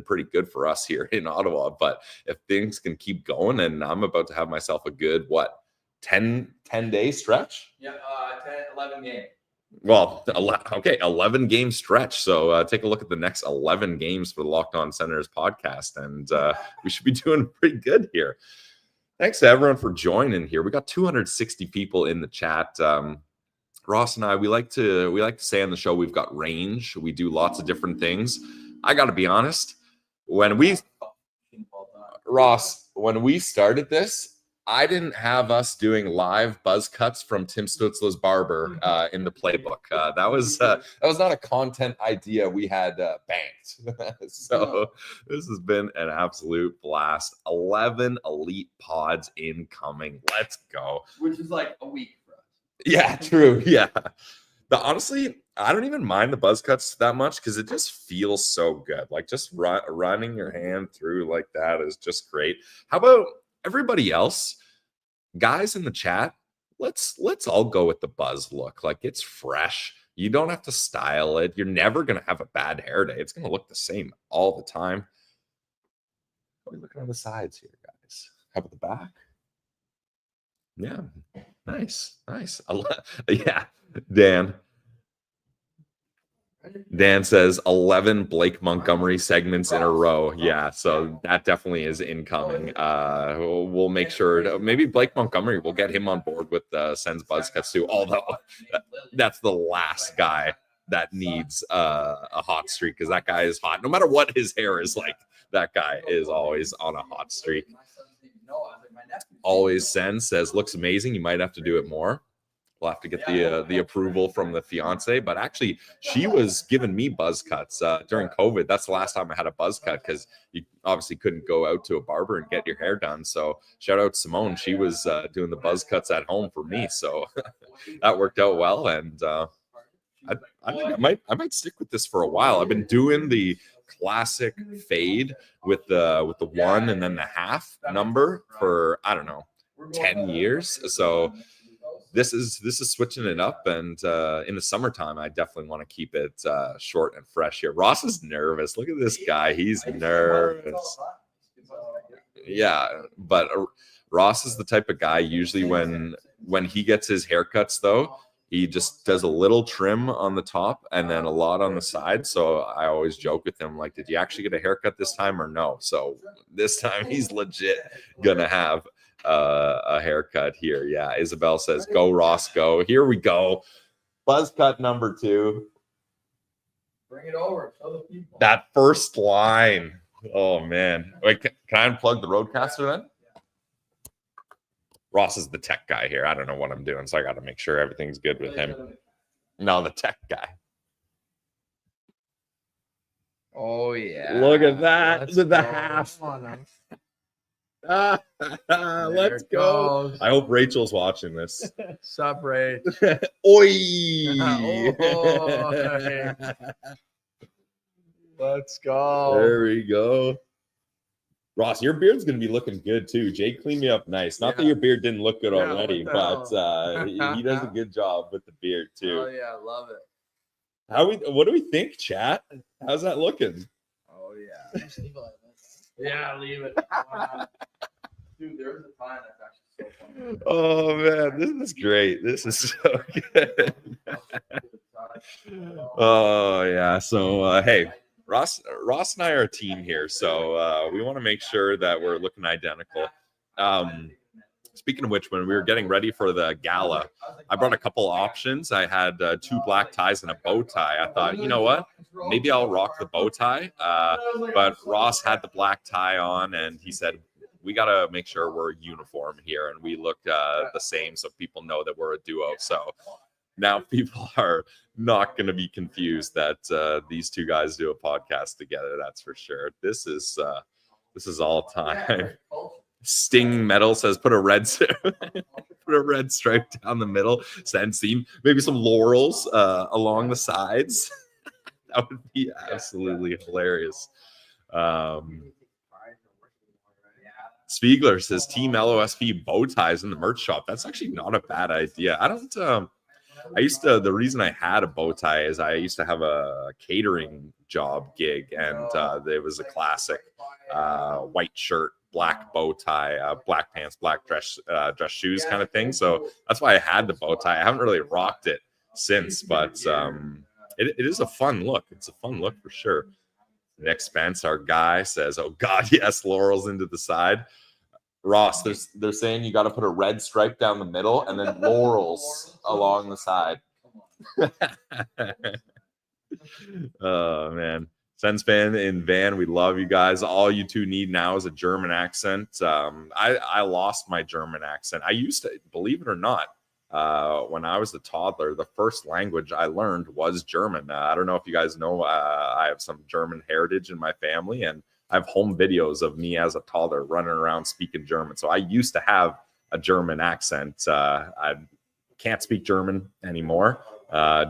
pretty good for us here in Ottawa. But if things can keep going, and I'm about to have myself a good, 10-day stretch? Yeah, 11 games. Well, 11 game stretch. So take a look at the next 11 games for the Locked On Senators podcast, and we should be doing pretty good here. Thanks to everyone for joining here. We got 260 people in the chat. Ross and I, we like to say on the show we've got range. We do lots of different things. I got to be honest, when we started this, I didn't have us doing live buzz cuts from Tim Stützle's barber in the playbook. That was not a content idea we had banked. So this has been an absolute blast. 11 elite pods incoming. Let's go. Which is like a week for us. Yeah, true. Yeah. But honestly, I don't even mind the buzz cuts that much because it just feels so good. Like just running your hand through like that is just great. How about everybody else? Guys in the chat, let's all go with the buzz look. Like it's fresh. You don't have to style it. You're never going to have a bad hair day. It's going to look the same all the time. What are we looking on the sides here, guys? How about the back? Yeah. Nice. Yeah. Dan says 11 Blake Montgomery segments in a row. Yeah, so that definitely is incoming. We'll make sure maybe Blake Montgomery, we'll get him on board with Sens Buzz Cuts too. Although that's the last guy that needs a hot streak because that guy is hot. No matter what his hair is like, that guy is always on a hot streak. Always Sens says looks amazing. You might have to do it more. We'll have to get the approval from the fiance, but actually she was giving me buzz cuts during COVID. That's the last time I had a buzz cut because you obviously couldn't go out to a barber and get your hair done. So shout out Simone. She was doing the buzz cuts at home for me. So that worked out well. And I think I might stick with this for a while. I've been doing the classic fade with the 1 and then the half number for, I don't know, 10 years. So this is switching it up, and in the summertime, I definitely want to keep it short and fresh here. Ross is nervous. Look at this guy; he's nervous. Yeah, but Ross is the type of guy usually when he gets his haircuts, though, he just does a little trim on the top and then a lot on the side. So I always joke with him, like, "Did you actually get a haircut this time or no?" So this time he's legit gonna have a haircut here. Yeah, Isabel says go Ross, go. Here we go. Buzz cut number 2. Bring it over. Show the people. That first line. Oh man. Wait, can I unplug the roadcaster then? Ross is the tech guy here. I don't know what I'm doing, so I got to make sure everything's good with him. No, the tech guy. Oh yeah. Look at that. Let's The go. half. There Let's it go. goes. I hope Rachel's watching this. Sup, Ray? Oi! Oi. Let's go. There we go. Ross, your beard's going to be looking good too. Jake cleaned me up nice. Not that your beard didn't look good Yeah, already, what the but he does a good job with the beard too. Oh yeah, love it. What do we think, chat? How's that looking? Oh yeah. Yeah, leave it. Dude, there was a time that's actually so funny. Oh man, this is great. This is so good. Oh yeah. So hey, Ross and I are a team here, so we want to make sure that we're looking identical. Speaking of which, when we were getting ready for the gala, I brought a couple options. I had 2 black ties and a bow tie. I thought, you know what? Maybe I'll rock the bow tie. But Ross had the black tie on, and he said, we got to make sure we're uniform here and we look the same so people know that we're a duo. So now people are not going to be confused that these 2 guys do a podcast together. That's for sure. This is all time. Sting Metal says put a red stripe down the middle. Send seam, maybe some laurels along the sides. That would be absolutely hilarious. Spiegler says Team LOSP bow ties in the merch shop. That's actually not a bad idea. The reason I had a bow tie is I used to have a catering job gig, and there was a classic white shirt, black bow tie, black pants, black dress shoes kind of thing. So that's why I had the bow tie. I haven't really rocked it since, but it is a fun look. It's a fun look for sure. Nick Spence, our guy, says, oh God, yes, laurels into the side. Ross, they're saying you got to put a red stripe down the middle and then laurels along the side. Oh man, Sens fan in Van, we love you guys. All you two need now is a German accent. I lost my German accent. I used to, believe it or not, when I was a toddler, the first language I learned was German. I don't know if you guys know, I have some German heritage in my family, and I have home videos of me as a toddler running around speaking German. So I used to have a German accent. I can't speak German anymore.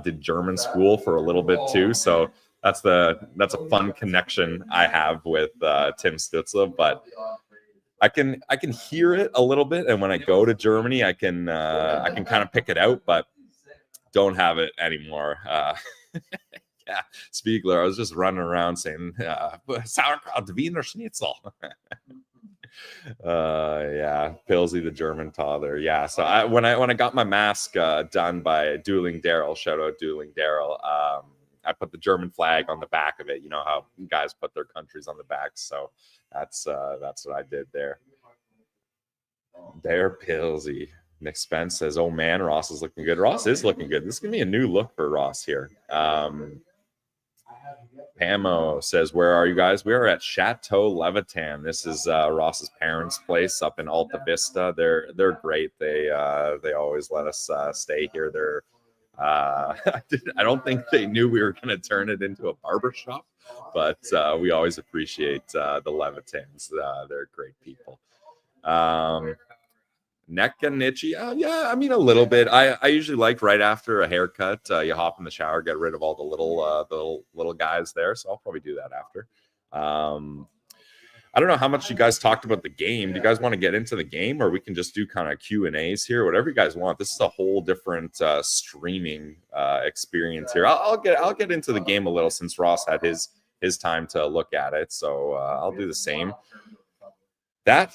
Did German school for a little bit too. So that's a fun connection I have with Tim Stützle, but I can hear it a little bit, and when I go to Germany, I can kind of pick it out, but don't have it anymore. Yeah, Spiegler, I was just running around saying sauerkraut, Wiener Schnitzel. Yeah, Pilsy the German toddler. Yeah, so when I got my mask done by Dueling Daryl, shout out Dueling Daryl, I put the German flag on the back of it. You know how guys put their countries on the back, so that's what I did there. There, Pilsy. Nick Spence says, "Oh man, Ross is looking good." Ross is looking good. This is gonna be a new look for Ross here. Pamo says, "Where are you guys?" We are at Chateau Levitan. This is Ross's parents' place up in Alta Vista. They're great. They always let us stay here. They're I don't think they knew we were going to turn it into a barber shop, but we always appreciate the Levitans. They're great people. Neckanichi, yeah, I mean a little bit. I usually like right after a haircut, you hop in the shower, get rid of all the little guys there. So I'll probably do that after. I don't know how much you guys talked about the game. Do you guys want to get into the game, or we can just do kind of Q&As here, whatever you guys want? This is a whole different streaming experience here. I'll get into the game a little since Ross had his time to look at it, so I'll do the same. That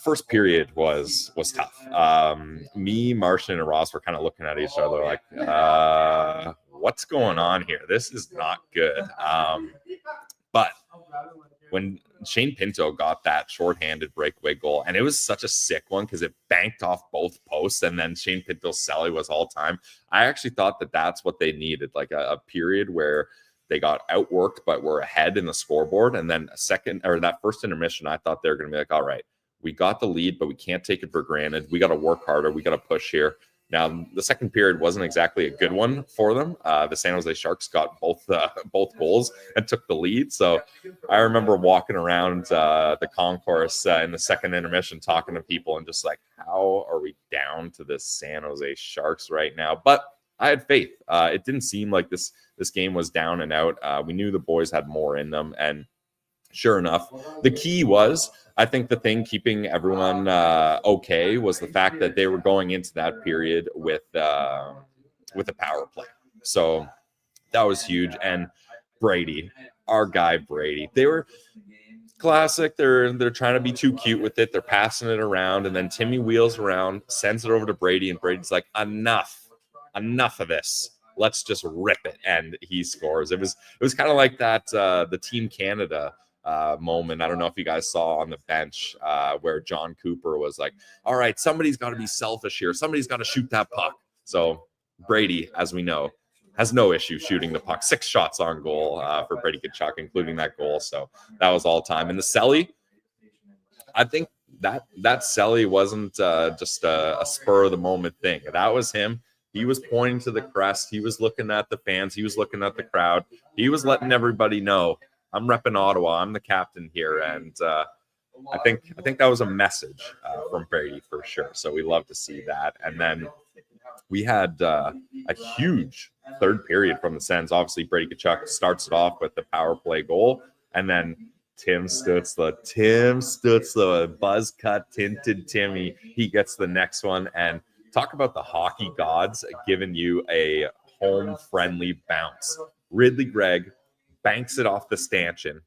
first period was tough. Me, Martian, and Ross were kind of looking at each other like, what's going on here? This is not good. But when Shane Pinto got that shorthanded breakaway goal, and it was such a sick one because it banked off both posts, and then Shane Pinto's celly was all time. I actually thought that's what they needed, like a period where they got outworked, but were ahead in the scoreboard. And then that first intermission, I thought they were going to be like, all right, we got the lead, but we can't take it for granted. We got to work harder. We got to push here. Now, the second period wasn't exactly a good one for them. The San Jose Sharks got both goals and took the lead. So I remember walking around the concourse in the second intermission, talking to people and just like, how are we down to the San Jose Sharks right now? But I had faith. It didn't seem like this game was down and out. We knew the boys had more in them, and sure enough, the key was, I think the thing keeping everyone okay was the fact that they were going into that period with a power play. So that was huge. And Brady, our guy Brady, they were classic. They're trying to be too cute with it. They're passing it around, and then Timmy wheels around, sends it over to Brady, and Brady's like, enough of this. Let's just rip it. And he scores. It was kind of like that the Team Canada moment. I don't know if you guys saw on the bench where John Cooper was like, all right, somebody's got to be selfish here. Somebody's got to shoot that puck. So Brady, as we know, has no issue shooting the puck. 6 shots on goal for Brady Tkachuk, including that goal. So that was all time. And the celly, I think that celly wasn't just a spur of the moment thing. That was him. He was pointing to the crest. He was looking at the fans. He was looking at the crowd. He was letting everybody know, I'm repping Ottawa. I'm the captain here. And I think that was a message from Brady for sure. So we love to see that. And then we had a huge third period from the Sens. Obviously, Brady Tkachuk starts it off with the power play goal. And then Tim Stützle, buzz cut, tinted Timmy. He gets the next one. And talk about the hockey gods giving you a home-friendly bounce. Ridley Gregg banks it off the stanchion,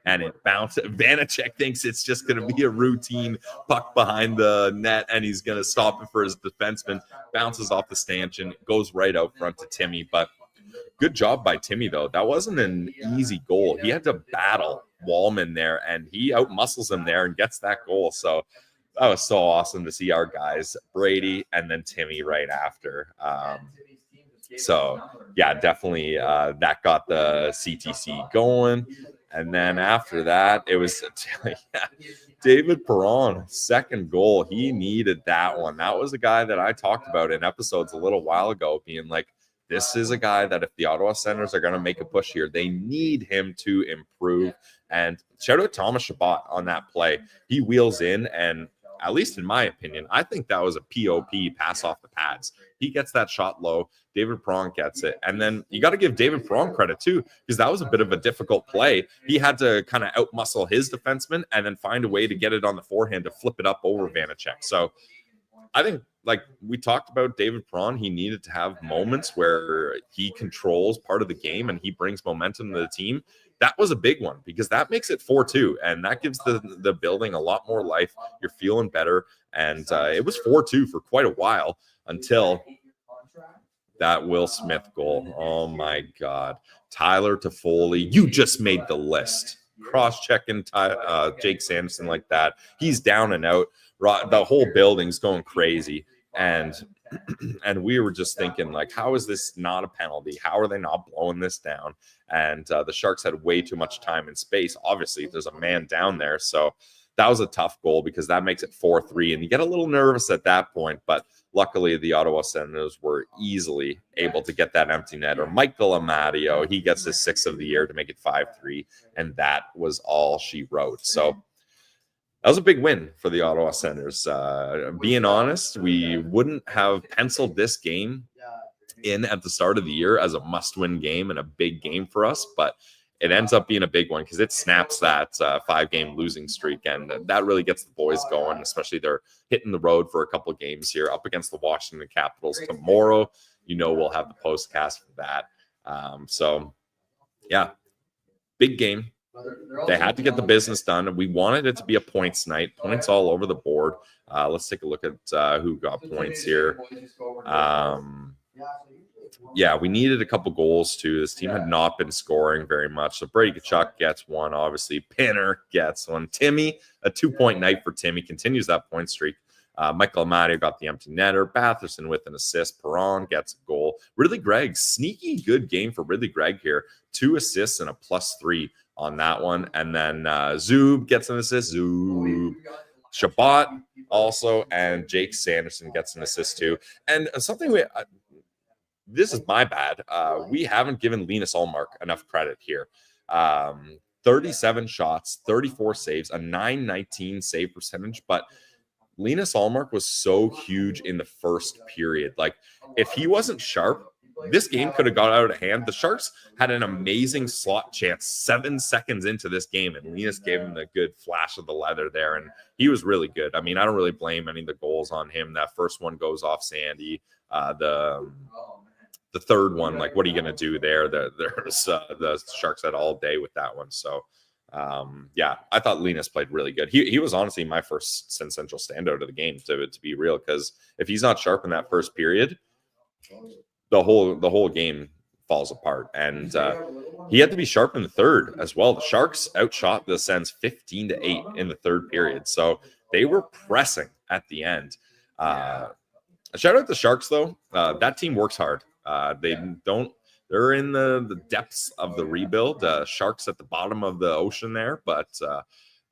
and it bounces. Vanacek thinks it's just going to be a routine puck behind the net, and he's going to stop it for his defenseman. Bounces off the stanchion, goes right out front to Timmy. But good job by Timmy, though. That wasn't an easy goal. He had to battle Wallman there, and he outmuscles him there and gets that goal. So that was so awesome to see our guys, Brady and then Timmy right after. So yeah, definitely that got the CTC going. And then after that, it was David Perron, second goal. He needed that one. That was a guy that I talked about in episodes a little while ago, being like, this is a guy that if the Ottawa Senators are going to make a push here, they need him to improve. And shout out Thomas Chabot on that play. He wheels in, and at least in my opinion, I think that was a POP, pass off the pads. He gets that shot low. David Perron gets it. And then you got to give David Perron credit too, because that was a bit of a difficult play. He had to kind of outmuscle his defenseman and then find a way to get it on the forehand to flip it up over Vanacek. So I think, like we talked about David Perron, he needed to have moments where he controls part of the game and he brings momentum to the team. That was a big one because that makes it 4-2, and that gives the building a lot more life. You're feeling better, and it was 4-2 for quite a while until that Will Smith goal. Oh my God. Tyler Toffoli, you just made the list. Cross-checking Jake Sanderson like that. He's down and out. The whole building's going crazy. And we were just thinking, like, how is this not a penalty? How are they not blowing this down? And the Sharks had way too much time and space. Obviously, there's a man down there. So that was a tough goal because that makes it 4-3. And you get a little nervous at that point. But luckily, the Ottawa Senators were easily able to get that empty netter. Michael Amadio, he gets his 6th of the year to make it 5-3. And that was all she wrote. So that was a big win for the Ottawa Senators. Being honest, we wouldn't have penciled this game in at the start of the year as a must-win game and a big game for us, but it ends up being a big one because it snaps that 5-game losing streak, and that really gets the boys going, especially they're hitting the road for a couple of games here up against the Washington Capitals tomorrow. You know we'll have the postcast for that. So, yeah, big game. They had to get the business done, and we wanted it to be a points night. Points all over the board. Let's take a look at who got points here. Yeah, we needed a couple goals too. This team had not been scoring very much. So Brady Tkachuk gets one, obviously. Pinner gets one. Timmy, a 2-point night for Timmy, continues that point streak. Michael Amadio got the empty netter. Batherson with an assist. Perron gets a goal. Ridley Gregg, sneaky good game for Ridley Gregg here. 2 assists and a +3 on that one. And then Zub gets an assist. Zub. Chabot also, and Jake Sanderson gets an assist too. And something this is my bad. We haven't given Linus Ullmark enough credit here. 37 shots, 34 saves, a .919 save percentage. But Linus Ullmark was so huge in the first period. Like, if he wasn't sharp, this game could have got out of hand. The Sharks had an amazing slot chance 7 seconds into this game, and Linus gave him the good flash of the leather there, and he was really good. I mean, I don't really blame any of the goals on him. That first one goes off Sandy. The third one, like, what are you going to do there? The Sharks had all day with that one. So, yeah, I thought Linus played really good. He was honestly my first central standout of the game, to be real, because if he's not sharp in that first period, the whole game falls apart. And he had to be sharp in the third as well. The Sharks outshot the Sens 15-8 in the third period. So they were pressing at the end. Shout out the Sharks, though. That team works hard. They're in the depths of the rebuild. Sharks at the bottom of the ocean there, but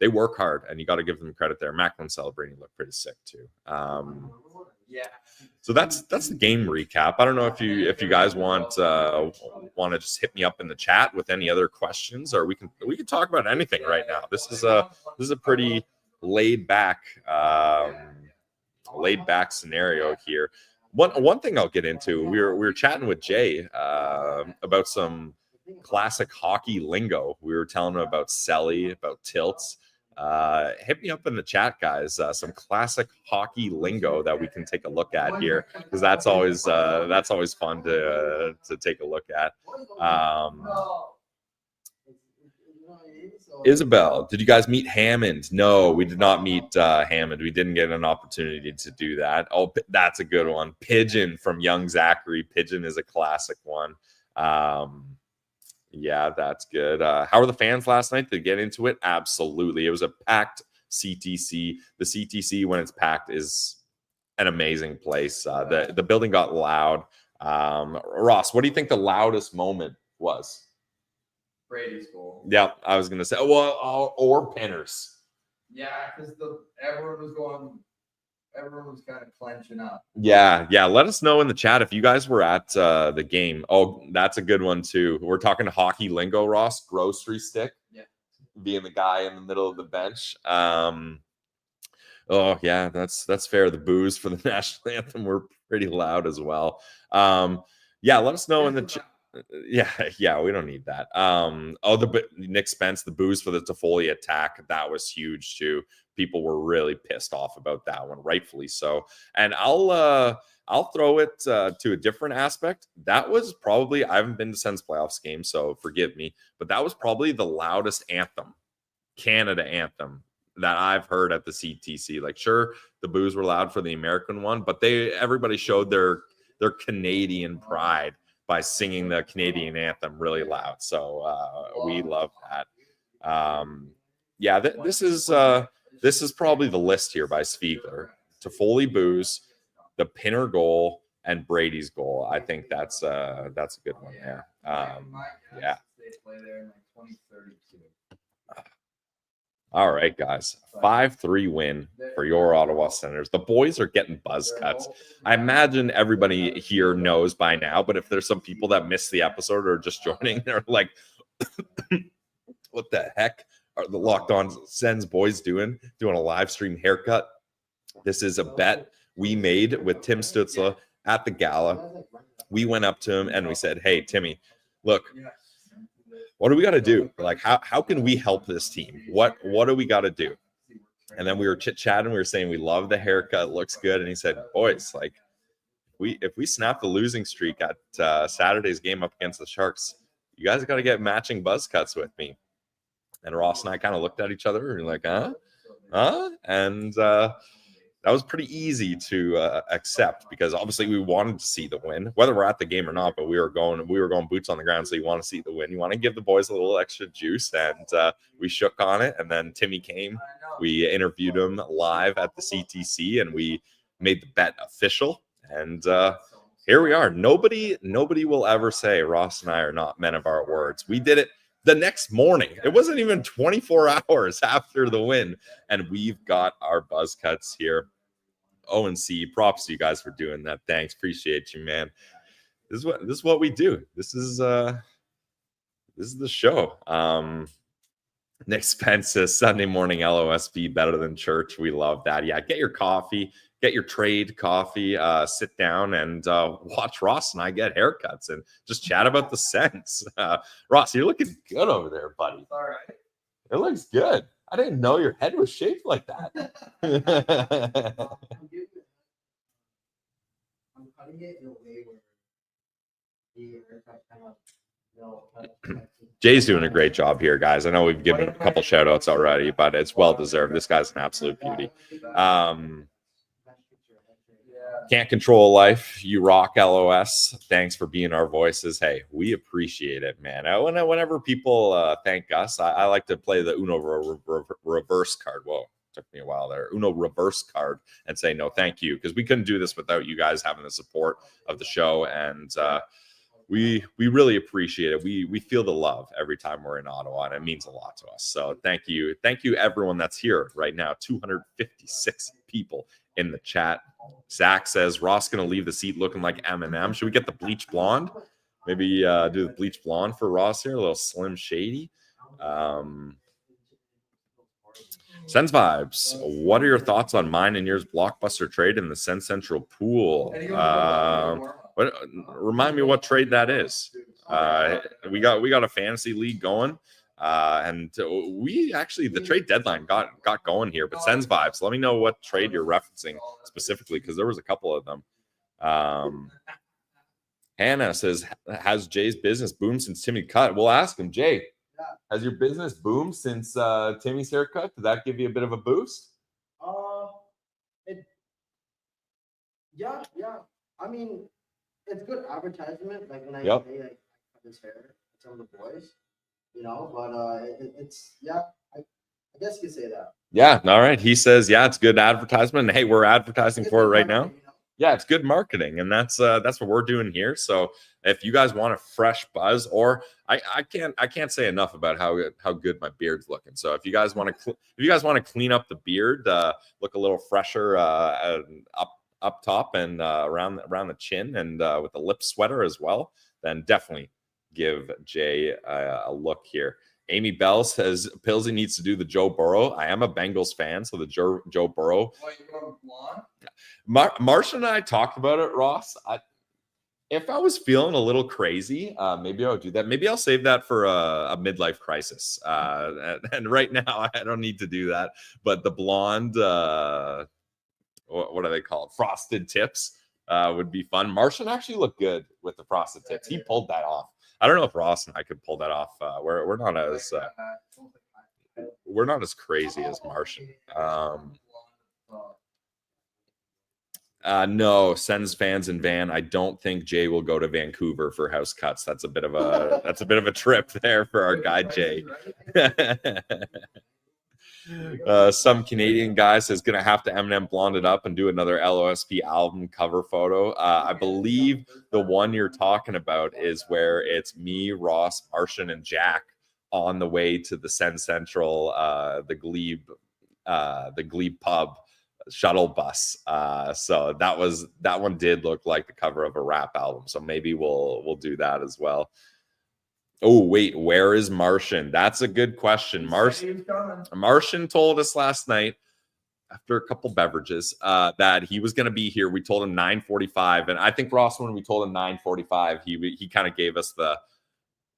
they work hard, and you got to give them credit there. Macklin celebrating looked pretty sick too. So that's the game recap. I don't know if you guys want to just hit me up in the chat with any other questions, or we can talk about anything right now. This is a pretty laid back scenario here. One thing I'll get into, we were chatting with Jay about some classic hockey lingo. We were telling him about Selly, about tilts. Hit me up in the chat, guys. Some classic hockey lingo that we can take a look at here, because that's always fun to take a look at. Isabel, did you guys meet Hammond? No, we did not meet Hammond. We didn't get an opportunity to do that. Oh, that's a good one. Pigeon from Young Zachary. Pigeon is a classic one. Yeah, that's good. How were the fans last night? Did they get into it? Absolutely. It was a packed CTC. The CTC, when it's packed, is an amazing place. The building got loud. Ross, what do you think the loudest moment was? Brady's goal. Yeah, I was gonna say, well, or Pinners. Yeah, because everyone was kind of clenching up. Yeah. Let us know in the chat if you guys were at the game. Oh, that's a good one too. We're talking hockey lingo, Ross. Grocery stick. Yeah. Being the guy in the middle of the bench. Oh yeah, that's fair. The boos for the national anthem were pretty loud as well. Yeah, let us know in the chat. Yeah, we don't need that. Nick Spence, the boos for the Toffoli attack, that was huge too. People were really pissed off about that one, rightfully so. And I'll throw it to a different aspect. That was probably, I haven't been to Sens playoffs game, so forgive me, but that was probably the loudest anthem, Canada anthem, that I've heard at the CTC. Like, sure, the boos were loud for the American one, but everybody showed their Canadian pride by singing the Canadian anthem really loud. So we love that. This is probably the list here by Spiegler. Toffoli boos, the Pinner goal, and Brady's goal. I think that's a good one there. Yeah. They play there in like 2032. All right, guys. 5-3 win for your Ottawa Senators. The boys are getting buzz cuts. I imagine everybody here knows by now, but if there's some people that missed the episode or just joining, they're like, what the heck are the Locked On Sens boys doing a live stream haircut? This is a bet we made with Tim Stützle at the gala. We went up to him and we said, hey, Timmy, look, what do we got to do? Like, how can we help this team? What do we got to do? And then we were chit-chatting. We were saying we love the haircut. It looks good. And he said, boys, like, if we snap the losing streak at Saturday's game up against the Sharks, you guys got to get matching buzz cuts with me. And Ross and I kind of looked at each other and like, huh? And that was pretty easy to accept because obviously we wanted to see the win, whether we're at the game or not. But we were going boots on the ground, so you want to see the win. You want to give the boys a little extra juice, and we shook on it. And then Timmy came. We interviewed him live at the CTC, and we made the bet official. And here we are. Nobody will ever say Ross and I are not men of our words. We did it the next morning. It wasn't even 24 hours after the win, and we've got our buzz cuts here. O&C, props to you guys for doing that. Thanks, appreciate you, man. This is what we do. This is the show. Nick Spence says Sunday morning LOSB better than church. We love that. Yeah, get your coffee, get your trade coffee, sit down and watch Ross and I get haircuts and just chat about the Sens. Ross, you're looking good over there, buddy. All right. It looks good. I didn't know your head was shaped like that. I'm cutting it in a way where the haircut kind of, Jay's doing a great job here, guys. I know we've given a couple shout outs already, but it's well deserved. This guy's an absolute beauty. Can't control life. You rock, LOS. Thanks for being our voices. Hey, we appreciate it, man. Whenever people thank us, I like to play the Uno reverse card. Whoa, took me a while there. Uno reverse card and say no, thank you, because we couldn't do this without you guys having the support of the show, and we really appreciate it. We feel the love every time we're in Ottawa, and it means a lot to us. So thank you everyone that's here right now. 256 people in the chat. Zach says Ross gonna leave the seat looking like Eminem. Should we get the bleach blonde? Maybe do the bleach blonde for Ross here, a little Slim Shady. Sens vibes. What are your thoughts on mine and yours blockbuster trade in the Sens Central pool? Remind me what trade that is. We got a fantasy league going. And we actually, the trade deadline got going here, but Sens vibes. Let me know what trade you're referencing specifically, because there was a couple of them. Hannah says, has Jay's business boomed since Timmy cut? We'll ask him. Jay, has your business boomed since Timmy's haircut? Did that give you a bit of a boost? Yeah. I mean, it's good advertisement. Like when I say like cut his hair, some of the boys. But it's I guess you could say that. Yeah. All right. He says, yeah, it's good advertisement. And hey, we're advertising for it right now. Yeah, it's good marketing, and that's what we're doing here. So if you guys want a fresh buzz, or I can't say enough about how good my beard's looking. So if you guys want to clean up the beard, look a little fresher up top and around the chin, and with the lip sweater as well, then definitely give Jay a look here. Amy Bell says Pillsy needs to do the Joe Burrow. I am a Bengals fan, so the Joe Burrow. Marcia and I talked about it, Ross. If I was feeling a little crazy, maybe I would do that. Maybe I'll save that for a midlife crisis. And right now, I don't need to do that. But the blonde, what do they call it? Frosted tips would be fun. Martian actually looked good with the frosted tips. He pulled that off. I don't know if Ross and I could pull that off. We're not as crazy as Martian. No, Sens fans and Van. I don't think Jay will go to Vancouver for house cuts. That's a bit of a trip there for our guy Jay. Some Canadian guy says gonna have to Eminem blonde it up and do another LOSP album cover photo. I believe the one you're talking about is where it's me, Ross, Martian, and Jack on the way to the Sen Central, the Glebe pub shuttle bus. So that one did look like the cover of a rap album. So maybe we'll do that as well. Oh, wait, where is Martian? That's a good question. Martian told us last night, after a couple beverages, that he was going to be here. We told him 9:45. And I think, Ross, when we told him 9:45, he kind of gave us the,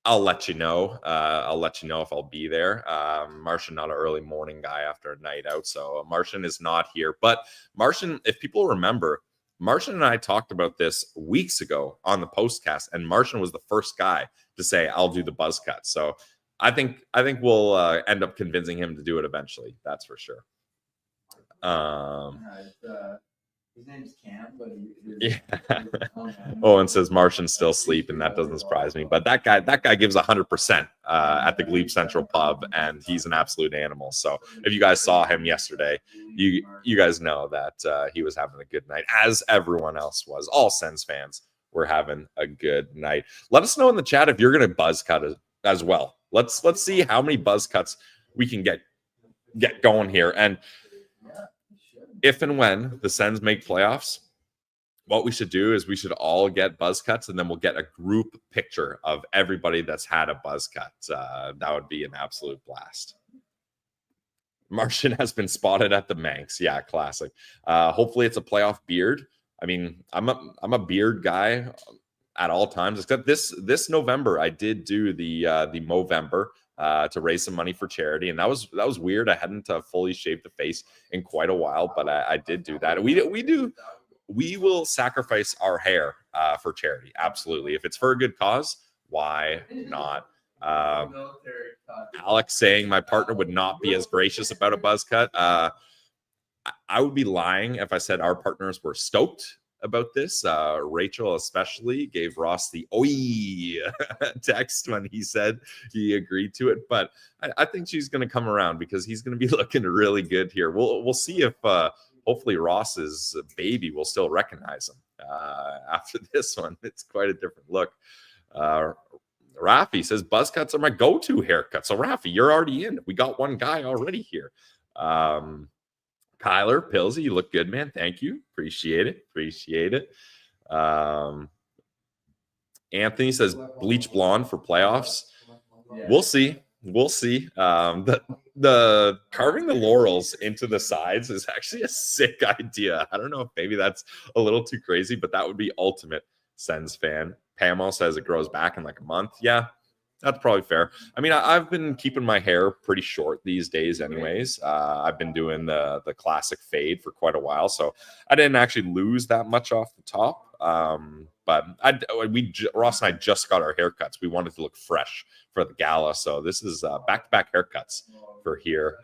I'll let you know. I'll let you know if I'll be there. Martian, not an early morning guy after a night out. So Martian is not here. But Martian, if people remember, Martian and I talked about this weeks ago on the Postcast, and Martian was the first guy to say, I'll do the buzz cut. So I think we'll end up convincing him to do it eventually. That's for sure. His name's Cam, but yeah. Owen says Martian's still sleeping. That doesn't surprise me. But that guy gives 100% at the Glebe Central Pub, and he's an absolute animal. So if you guys saw him yesterday, you guys know that he was having a good night, as everyone else was. All Sens fans were having a good night. Let us know in the chat if you're going to buzz cut as well. Let's see how many buzz cuts we can get going here. And if and when the Sens make playoffs, what we should do is we should all get buzz cuts, and then we'll get a group picture of everybody that's had a buzz cut. That would be an absolute blast. Martian has been spotted at the Manx. Yeah, classic. Hopefully it's a playoff beard. I mean, I'm a beard guy at all times, except this November I did do the Movember to raise some money for charity, and that was weird. I hadn't fully shaved the face in quite a while, but I did do that. We will sacrifice our hair for charity. Absolutely, if it's for a good cause, why not? Alex saying my partner would not be as gracious about a buzz cut. I would be lying if I said our partners were stoked about this. Rachel especially gave Ross the oi text when he said he agreed to it, but I think she's going to come around because he's going to be looking really good here. We'll see if hopefully Ross's baby will still recognize him after this one. It's quite a different look. Rafi says buzz cuts are my go-to haircut. So Rafi, you're already in. We got one guy already here. Kyler Pillsy, you look good, man. Thank you. Appreciate it. Anthony says bleach blonde for playoffs. We'll see. The carving the laurels into the sides is actually a sick idea. I don't know if maybe that's a little too crazy, but that would be ultimate Sens fan. Pamela says it grows back in like a month. Yeah, that's probably fair. I mean, I've been keeping my hair pretty short these days anyways. I've been doing the classic fade for quite a while, so I didn't actually lose that much off the top. But Ross and I just got our haircuts. We wanted to look fresh for the gala. So this is back-to-back haircuts for here.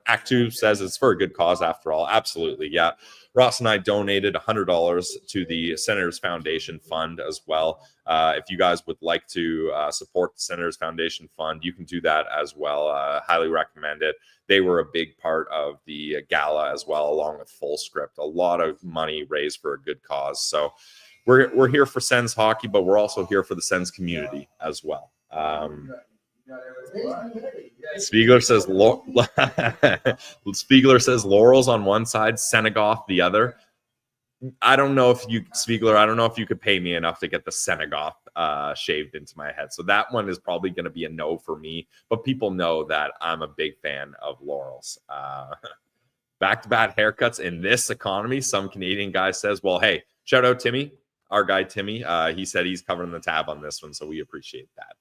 Act 2 says it's for a good cause after all. Absolutely, yeah. Ross and I donated $100 to the Senators Foundation Fund as well. If you guys would like to support the Senators Foundation Fund, you can do that as well. Highly recommend it. They were a big part of the gala as well, along with Full Script. A lot of money raised for a good cause. So we're here for Sens hockey, but we're also here for the Sens community as well. Spiegler says Laurel's on one side, Senegoff the other. I don't know if you could pay me enough to get the Senegoff shaved into my head. So that one is probably going to be a no for me. But people know that I'm a big fan of Laurel's. Back-to-back haircuts in this economy. Some Canadian guy says, well, hey, shout out Timmy, our guy Timmy. He said he's covering the tab on this one, so we appreciate that.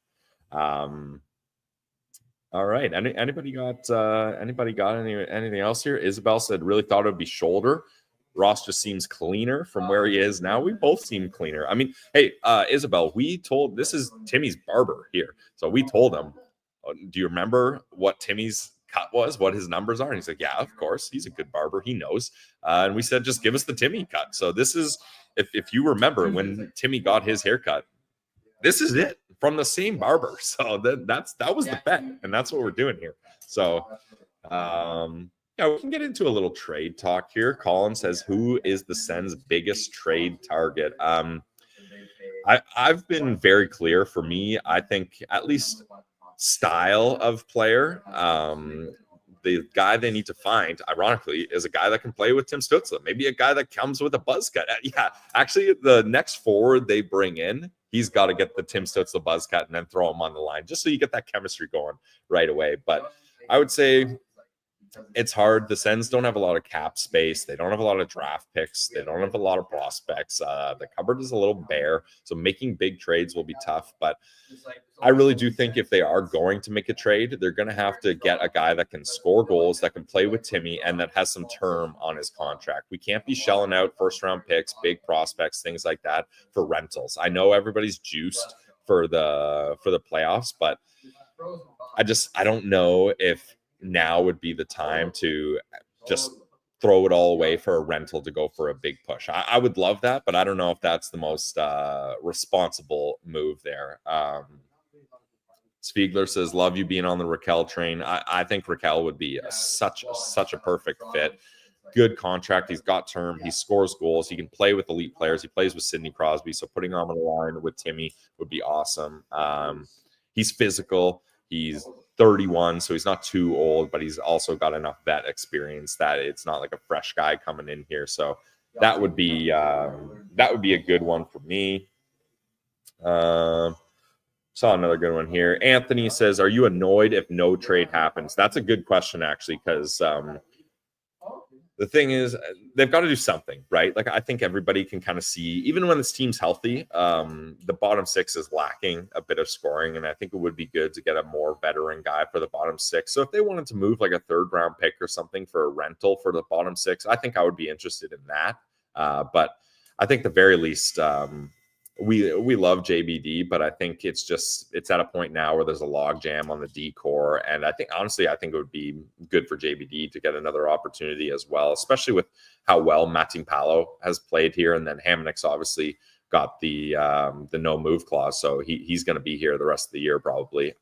All right. Anybody got anything else here? Isabel said really thought it would be shoulder. Ross just seems cleaner from where he is now. We both seem cleaner. I mean, hey, Isabel, this is Timmy's barber here. So we told him, do you remember what Timmy's cut was, what his numbers are? And he's like, yeah, of course. He's a good barber. He knows. And we said, just give us the Timmy cut. So this is, if you remember when Timmy got his haircut, this is it from the same barber. So that was the bet. And that's what we're doing here. So, yeah, we can get into a little trade talk here. Colin says, who is the Sens' biggest trade target? I've been very clear. For me, I think at least style of player, the guy they need to find, ironically, is a guy that can play with Tim Stützle. Maybe a guy that comes with a buzz cut. Yeah, actually, the next forward they bring in, he's got to get the Tim Stützle buzz cut and then throw him on the line just so you get that chemistry going right away. But I would say it's hard. The Sens don't have a lot of cap space. They don't have a lot of draft picks. They don't have a lot of prospects. The cupboard is a little bare, so making big trades will be tough. But I really do think if they are going to make a trade, they're going to have to get a guy that can score goals, that can play with Timmy, and that has some term on his contract. We can't be shelling out first-round picks, big prospects, things like that for rentals. I know everybody's juiced for the playoffs, but I don't know if now would be the time to just throw it all away for a rental to go for a big push. I would love that, but I don't know if that's the most responsible move there. Spiegler says, love you being on the Raquel train. I think Raquel would be such a perfect fit. Good contract. He's got term. He scores goals. He can play with elite players. He plays with Sidney Crosby. So putting him on the line with Timmy would be awesome. He's physical. He's 31, so he's not too old, but he's also got enough vet experience that it's not like a fresh guy coming in here. So that would be a good one for me. Saw another good one here. Anthony says, are you annoyed if no trade happens? That's a good question, actually, because the thing is, they've got to do something, right? Like, I think everybody can kind of see, even when this team's healthy, the bottom six is lacking a bit of scoring, and I think it would be good to get a more veteran guy for the bottom six. So if they wanted to move like a third-round pick or something for a rental for the bottom six, I think I would be interested in that. But I think the very least, we love JBD, but I think it's at a point now where there's a log jam on the D core. And I think it would be good for JBD to get another opportunity as well, especially with how well Matim Palo has played here. And then Hamonick's obviously got the no move clause. So he's going to be here the rest of the year, probably.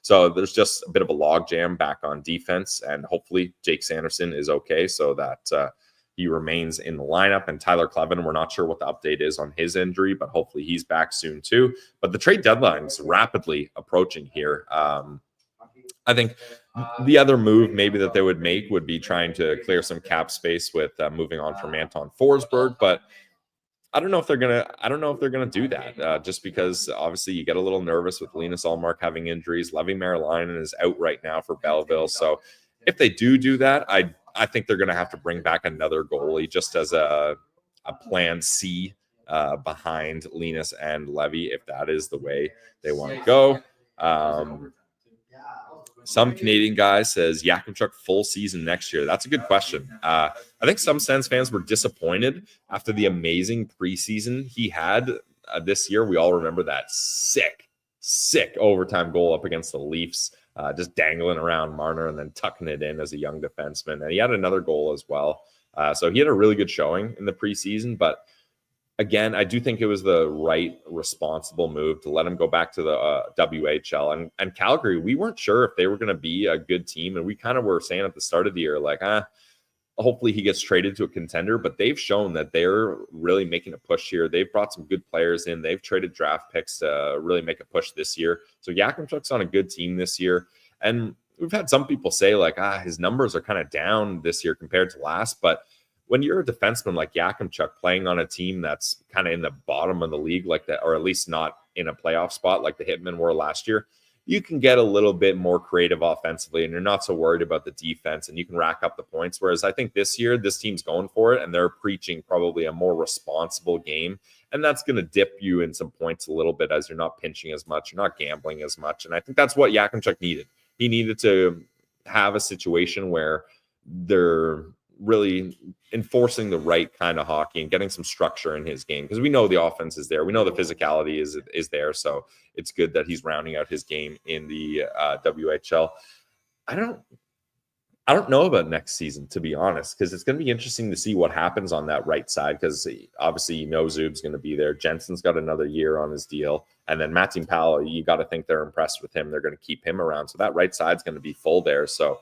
So there's just a bit of a log jam back on defense, and hopefully Jake Sanderson is okay so that, he remains in the lineup. And Tyler Clevin, we're not sure what the update is on his injury, but hopefully he's back soon too. But the trade deadline's rapidly approaching here. I think the other move maybe that they would make would be trying to clear some cap space with moving on from Anton Forsberg, but I don't know if they're gonna do that. Just because obviously you get a little nervous with Linus Ullmark having injuries. Levi Marilainen is out right now for Belleville, so if they do that, I think they're going to have to bring back another goalie just as a plan C behind Linus and Levy, if that is the way they want to go. Some Canadian guy says Yakimchuk full season next year. That's a good question. I think some Sens fans were disappointed after the amazing preseason he had this year. We all remember that sick overtime goal up against the Leafs, just dangling around Marner and then tucking it in as a young defenseman. And he had another goal as well. So he had a really good showing in the preseason, but again, I do think it was the right, responsible move to let him go back to the WHL. And Calgary, we weren't sure if they were going to be a good team. And we kind of were saying at the start of the year, like, hopefully he gets traded to a contender. But they've shown that they're really making a push here. They've brought some good players in. They've traded draft picks to really make a push this year. So Yakimchuk's on a good team this year. And we've had some people say, like, his numbers are kind of down this year compared to last. But when you're a defenseman like Yakimchuk playing on a team that's kind of in the bottom of the league like that, or at least not in a playoff spot like the Hitmen were last year, you can get a little bit more creative offensively and you're not so worried about the defense and you can rack up the points. Whereas I think this year, this team's going for it and they're preaching probably a more responsible game. And that's going to dip you in some points a little bit as you're not pinching as much, you're not gambling as much. And I think that's what Yakimchuk needed. He needed to have a situation where they're really enforcing the right kind of hockey and getting some structure in his game, because we know the offense is there. We know the physicality is there. So it's good that he's rounding out his game in the WHL. I don't know about next season, to be honest, because it's going to be interesting to see what happens on that right side, because obviously Zub's going to be there. Jensen's got another year on his deal. And then Matim Powell, you got to think they're impressed with him. They're going to keep him around. So that right side's going to be full there. So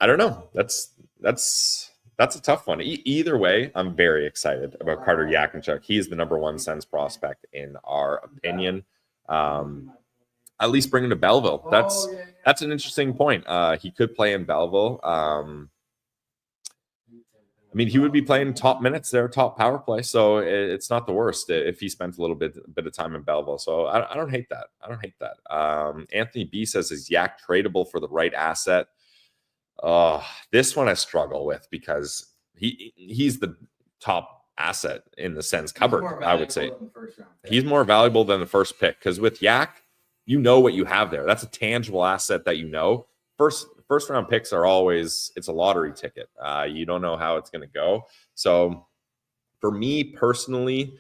I don't know. That's a tough one. Either way, I'm very excited about Carter Yakimchuk. He's the number one Sens prospect in our opinion. At least bring him to Belleville. That's an interesting point. He could play in Belleville. I mean, he would be playing top minutes there, top power play. So it's not the worst if he spent a little bit of time in Belleville. So I don't hate that. Anthony B says, is Yak tradable for the right asset? This one I struggle with because he's the top asset in the Sens cupboard, I would say. He's more valuable than the first pick, because with Yak, you know what you have there. That's a tangible asset that you know. First round picks are always, it's a lottery ticket. You don't know how it's going to go. So for me personally,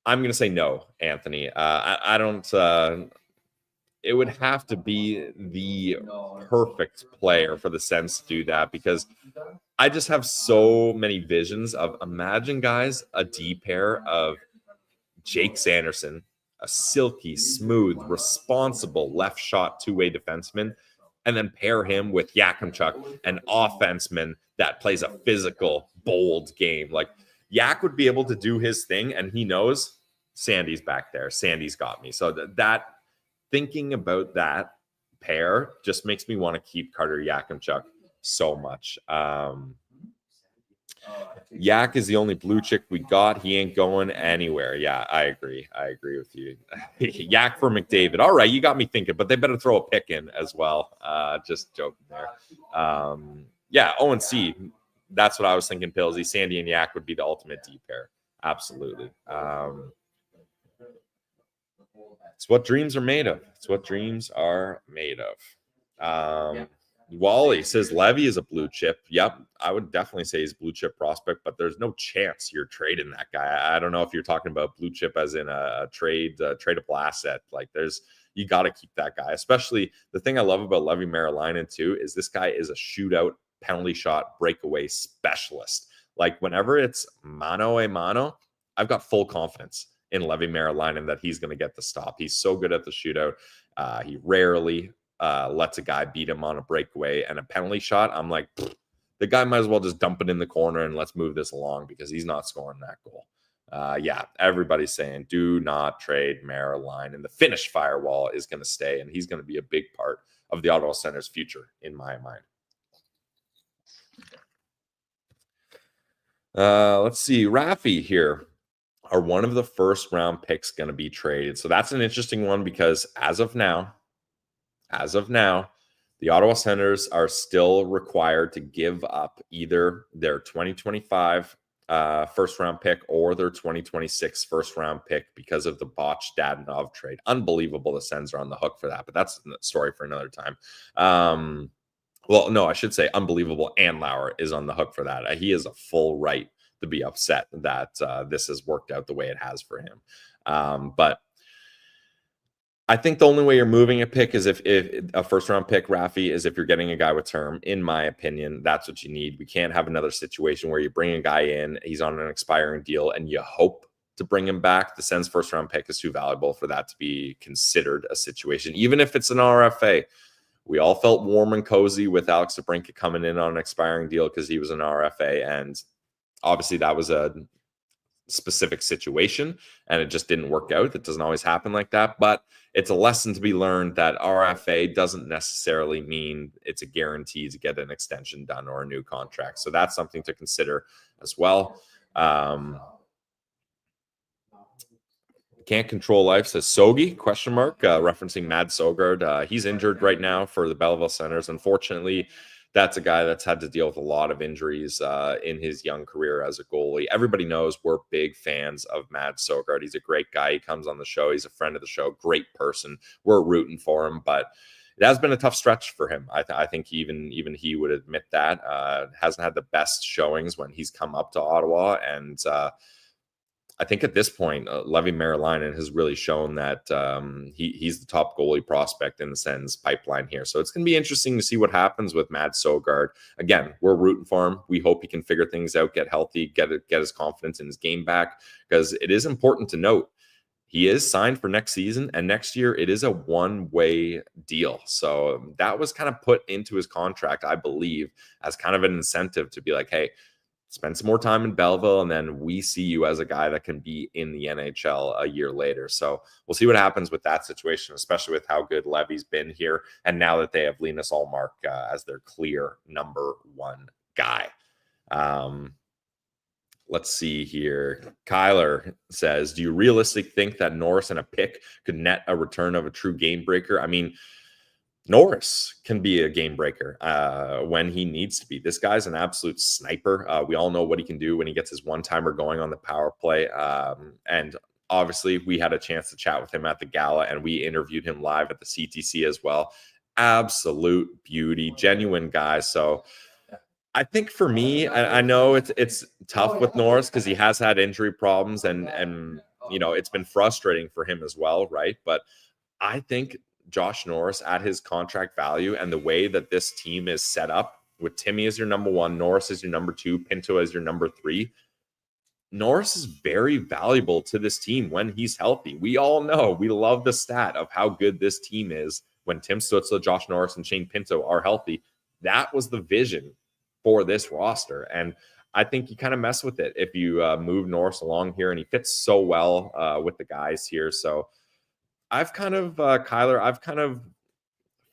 I'm going to say no, Anthony. I don't. It would have to be the perfect player for the Sens to do that, because I just have so many visions of, imagine, guys, a D pair of Jake Sanderson, a silky, smooth, responsible left shot two-way defenseman, and then pair him with Yakimchuk, an offenseman that plays a physical, bold game. Like, Yak would be able to do his thing, and he knows Sandy's back there. Sandy's got me. So that thinking about that pair just makes me want to keep Carter Yakimchuk so much. Yak is the only blue chick we got. He ain't going anywhere. Yeah, I agree with you. Yak for McDavid. All right, you got me thinking, but they better throw a pick in as well. Just joking there. Yeah, O&C. That's what I was thinking, Pillsy. Sandy and Yak would be the ultimate D pair. Absolutely. It's what dreams are made of. Wally says Levy is a blue chip. Yep, I would definitely say he's a blue chip prospect, but there's no chance you're trading that guy. I don't know if you're talking about blue chip as in a tradable asset. Like, you got to keep that guy. Especially, the thing I love about Levi Merrilainen too is this guy is a shootout, penalty shot, breakaway specialist. Like, whenever it's mano a mano, I've got full confidence in Levi Merrilainen that he's going to get the stop. He's so good at the shootout. He rarely lets a guy beat him on a breakaway and a penalty shot. I'm like, the guy might as well just dump it in the corner and let's move this along, because he's not scoring that goal. Yeah, everybody's saying do not trade Merrilainen, and the Finnish firewall is going to stay, and he's going to be a big part of the Ottawa Senators' future in my mind. Let's see. Rafi here. Are one of the first round picks going to be traded? So that's an interesting one, because as of now, the Ottawa Senators are still required to give up either their 2025 first round pick or their 2026 first round pick because of the botched Dadonov trade. Unbelievable. The Sens are on the hook for that, but that's a story for another time. Well, no, I should say unbelievable. And Lauer is on the hook for that. He is a full right to be upset that this has worked out the way it has for him. But I think the only way you're moving a pick is if a first round pick, Rafi, is if you're getting a guy with term. In my opinion, that's what you need. We can't have another situation where you bring a guy in, he's on an expiring deal, and you hope to bring him back. The Sens first round pick is too valuable for that to be considered a situation, even if it's an RFA. We all felt warm and cozy with Alex DeBrincat coming in on an expiring deal because he was an RFA, and obviously that was a specific situation and it just didn't work out. It doesn't always happen like that, but it's a lesson to be learned that RFA doesn't necessarily mean it's a guarantee to get an extension done or a new contract. So that's something to consider as well. Can't control life, says Sogi, question mark, referencing Mad Sogard. He's injured right now for the Belleville Senators. Unfortunately, that's a guy that's had to deal with a lot of injuries in his young career as a goalie. Everybody knows we're big fans of Mad Sogard. He's a great guy. He comes on the show. He's a friend of the show. Great person. We're rooting for him, but it has been a tough stretch for him. I think even he would admit that. Hasn't had the best showings when he's come up to Ottawa, and I think at this point, Levi Marilainen has really shown that he's the top goalie prospect in the Sens pipeline here. So it's going to be interesting to see what happens with Matt Sogard. Again, we're rooting for him. We hope he can figure things out, get healthy, get his confidence in his game back, because it is important to note he is signed for next season, and next year it is a one-way deal. So that was kind of put into his contract, I believe, as kind of an incentive to be like, hey, spend some more time in Belleville, and then we see you as a guy that can be in the NHL a year later. So we'll see what happens with that situation, especially with how good Levy's been here. And now that they have Linus Ullmark as their clear number one guy. Let's see here. Kyler says, do you realistically think that Norris and a pick could net a return of a true game breaker? I mean, Norris can be a game breaker when he needs to be. This guy's an absolute sniper. We all know what he can do when he gets his one-timer going on the power play. And obviously, we had a chance to chat with him at the gala, and we interviewed him live at the CTC as well. Absolute beauty, genuine guy. So I think for me, I know it's tough with Norris because he has had injury problems, and you know, it's been frustrating for him as well, right? But I think Josh Norris at his contract value and the way that this team is set up with Timmy as your number one, Norris as your number two, Pinto as your number three, Norris is very valuable to this team when he's healthy. We all know, we love the stat of how good this team is when Tim Stützle, Josh Norris, and Shane Pinto are healthy. That was the vision for this roster. And I think you kind of mess with it if you move Norris along here, and he fits so well with the guys here. So I've kind of, Kyler, I've kind of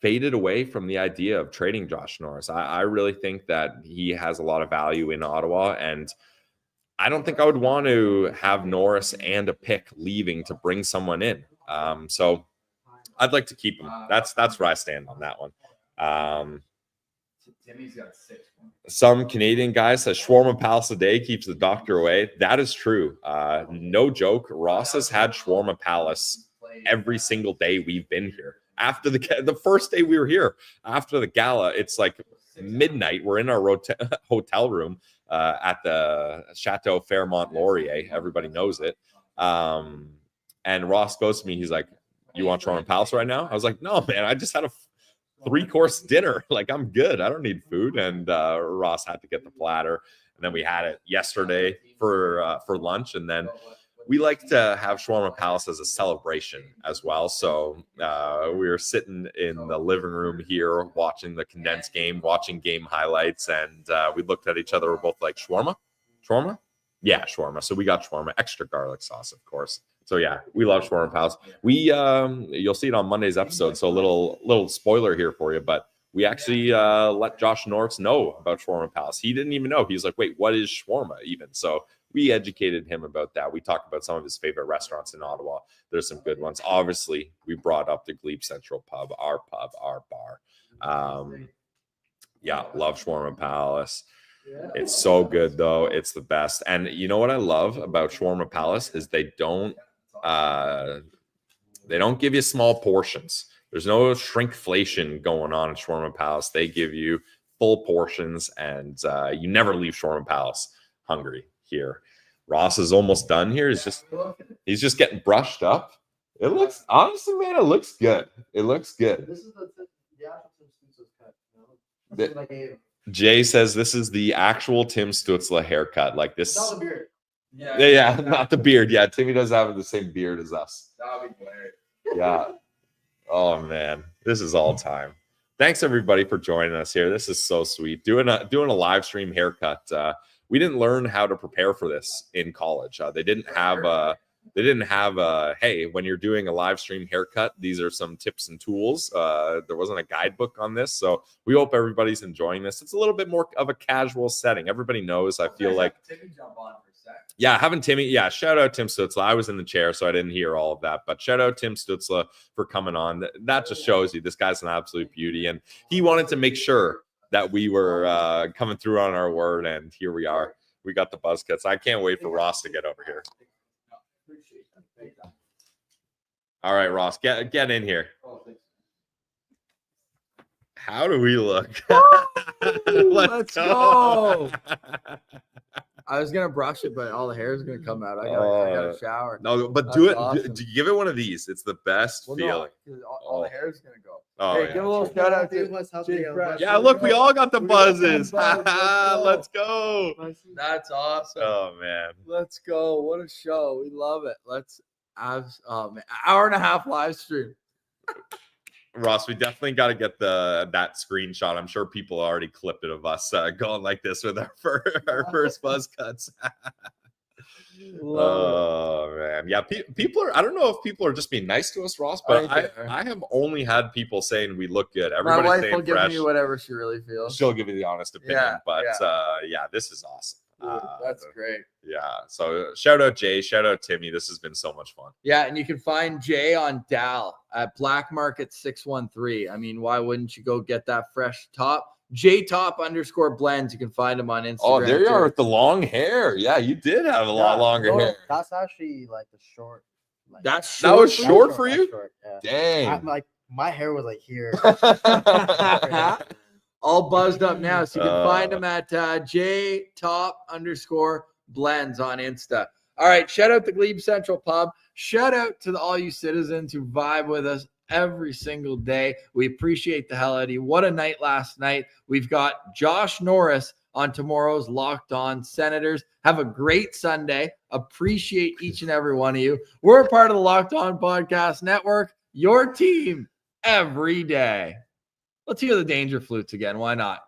faded away from the idea of trading Josh Norris. I really think that he has a lot of value in Ottawa, and I don't think I would want to have Norris and a pick leaving to bring someone in. So I'd like to keep him. That's where I stand on that one. Timmy's got 6 points. Some Canadian guy says shawarma palace a day keeps the doctor away. That is true. No joke. Ross has had shawarma palace every single day we've been here. After the first day we were here, after the gala, it's like midnight. We're in our hotel room at the Chateau Fairmont Laurier. Everybody knows it. And Ross goes to me. He's like, "You want shawarma palace right now?" I was like, "No, man. I just had a 3-course dinner. Like, I'm good. I don't need food." And Ross had to get the platter, and then we had it yesterday for lunch, and then we like to have Shawarma Palace as a celebration as well. So we were sitting in the living room here watching the condensed game, watching game highlights, and we looked at each other. We're both like, shawarma? Shawarma? Yeah, shawarma. So we got shawarma, extra garlic sauce, of course. So yeah, we love Shawarma Palace. We you'll see it on Monday's episode. So a little spoiler here for you, but we actually let Josh Norris know about Shawarma Palace. He didn't even know. He was like, "Wait, what is shawarma even?" So we educated him about that. We talked about some of his favorite restaurants in Ottawa. There's some good ones. Obviously, we brought up the Glebe Central Pub, our bar. Yeah, love Shawarma Palace. It's so good though. It's the best. And you know what I love about Shawarma Palace is they don't give you small portions. There's no shrinkflation going on at Shawarma Palace. They give you full portions, and you never leave Shawarma Palace hungry here. Ross is almost done here. He's just getting brushed up. It looks, honestly, man, it looks good. It looks good. This is the actual Tim Stützle's cut. This is what I gave him. Jay says this is the actual Tim Stützle haircut. Like this. Not the beard. Yeah, not the beard. Yeah, Timmy does have the same beard as us. That would be hilarious. Yeah. Oh man, this is all time. Thanks everybody for joining us here. This is so sweet. Doing a live stream haircut. We didn't learn how to prepare for this in college. They didn't have hey, when you're doing a live stream haircut, these are some tips and tools. There wasn't a guidebook on this, so we hope everybody's enjoying this. It's a little bit more of a casual setting. Everybody knows. I feel like Jump on for a sec. Yeah, having Timmy. Yeah, shout out Tim Stützle. I was in the chair, so I didn't hear all of that. But shout out Tim Stützle for coming on. That just shows you this guy's an absolute beauty, and he wanted to make sure that we were coming through on our word, and here we are. We got the buzz cuts. I can't wait for Ross to get over here. All right, Ross, get in here. How do we look? Let's go. I was gonna brush it, but all the hair is gonna come out. I gotta shower. No, but That's do it. awesome. Give it one of these. It's the best feeling. All the hair is gonna go. Oh, Hey, yeah. give a little shout out to Yeah, look, we all got the We got the buzzes. buzz. Let's go. That's awesome. Oh man. Let's go. What a show. We love it. Let's have hour and a half live stream. Ross, we definitely got to get that screenshot. I'm sure people already clipped it of us going like this with our first buzz cuts. Oh man, yeah. People are. I don't know if people are just being nice to us, Ross, but I have only had people saying we look good. My Everybody's wife staying will give fresh. me whatever she really feels. She'll give you the honest opinion, Yeah, but yeah. yeah, this is awesome. That's great. Yeah. So shout out Jay, shout out Timmy. This has been so much fun. Yeah, and you can find Jay on Dal at Black Market 613. I mean, why wouldn't you go get that fresh top? JTop_blends. You can find him on Instagram. Oh, there you too. are with the long hair. Yeah, you did have a lot longer hair. That's actually like the short. Like, That's That was short. short for you? Short, yeah. Dang. I'm like my hair was like here. All buzzed up now. So you can find him at JTop_blends on Insta. All right. Shout out to Glebe Central Pub. Shout out to all you citizens who vibe with us every single day. We appreciate the hell out of you. What a night last night. We've got Josh Norris on tomorrow's Locked On Senators. Have a great Sunday. Appreciate each and every one of you. We're a part of the Locked On Podcast Network, your team every day. Let's hear the danger flutes again. Why not?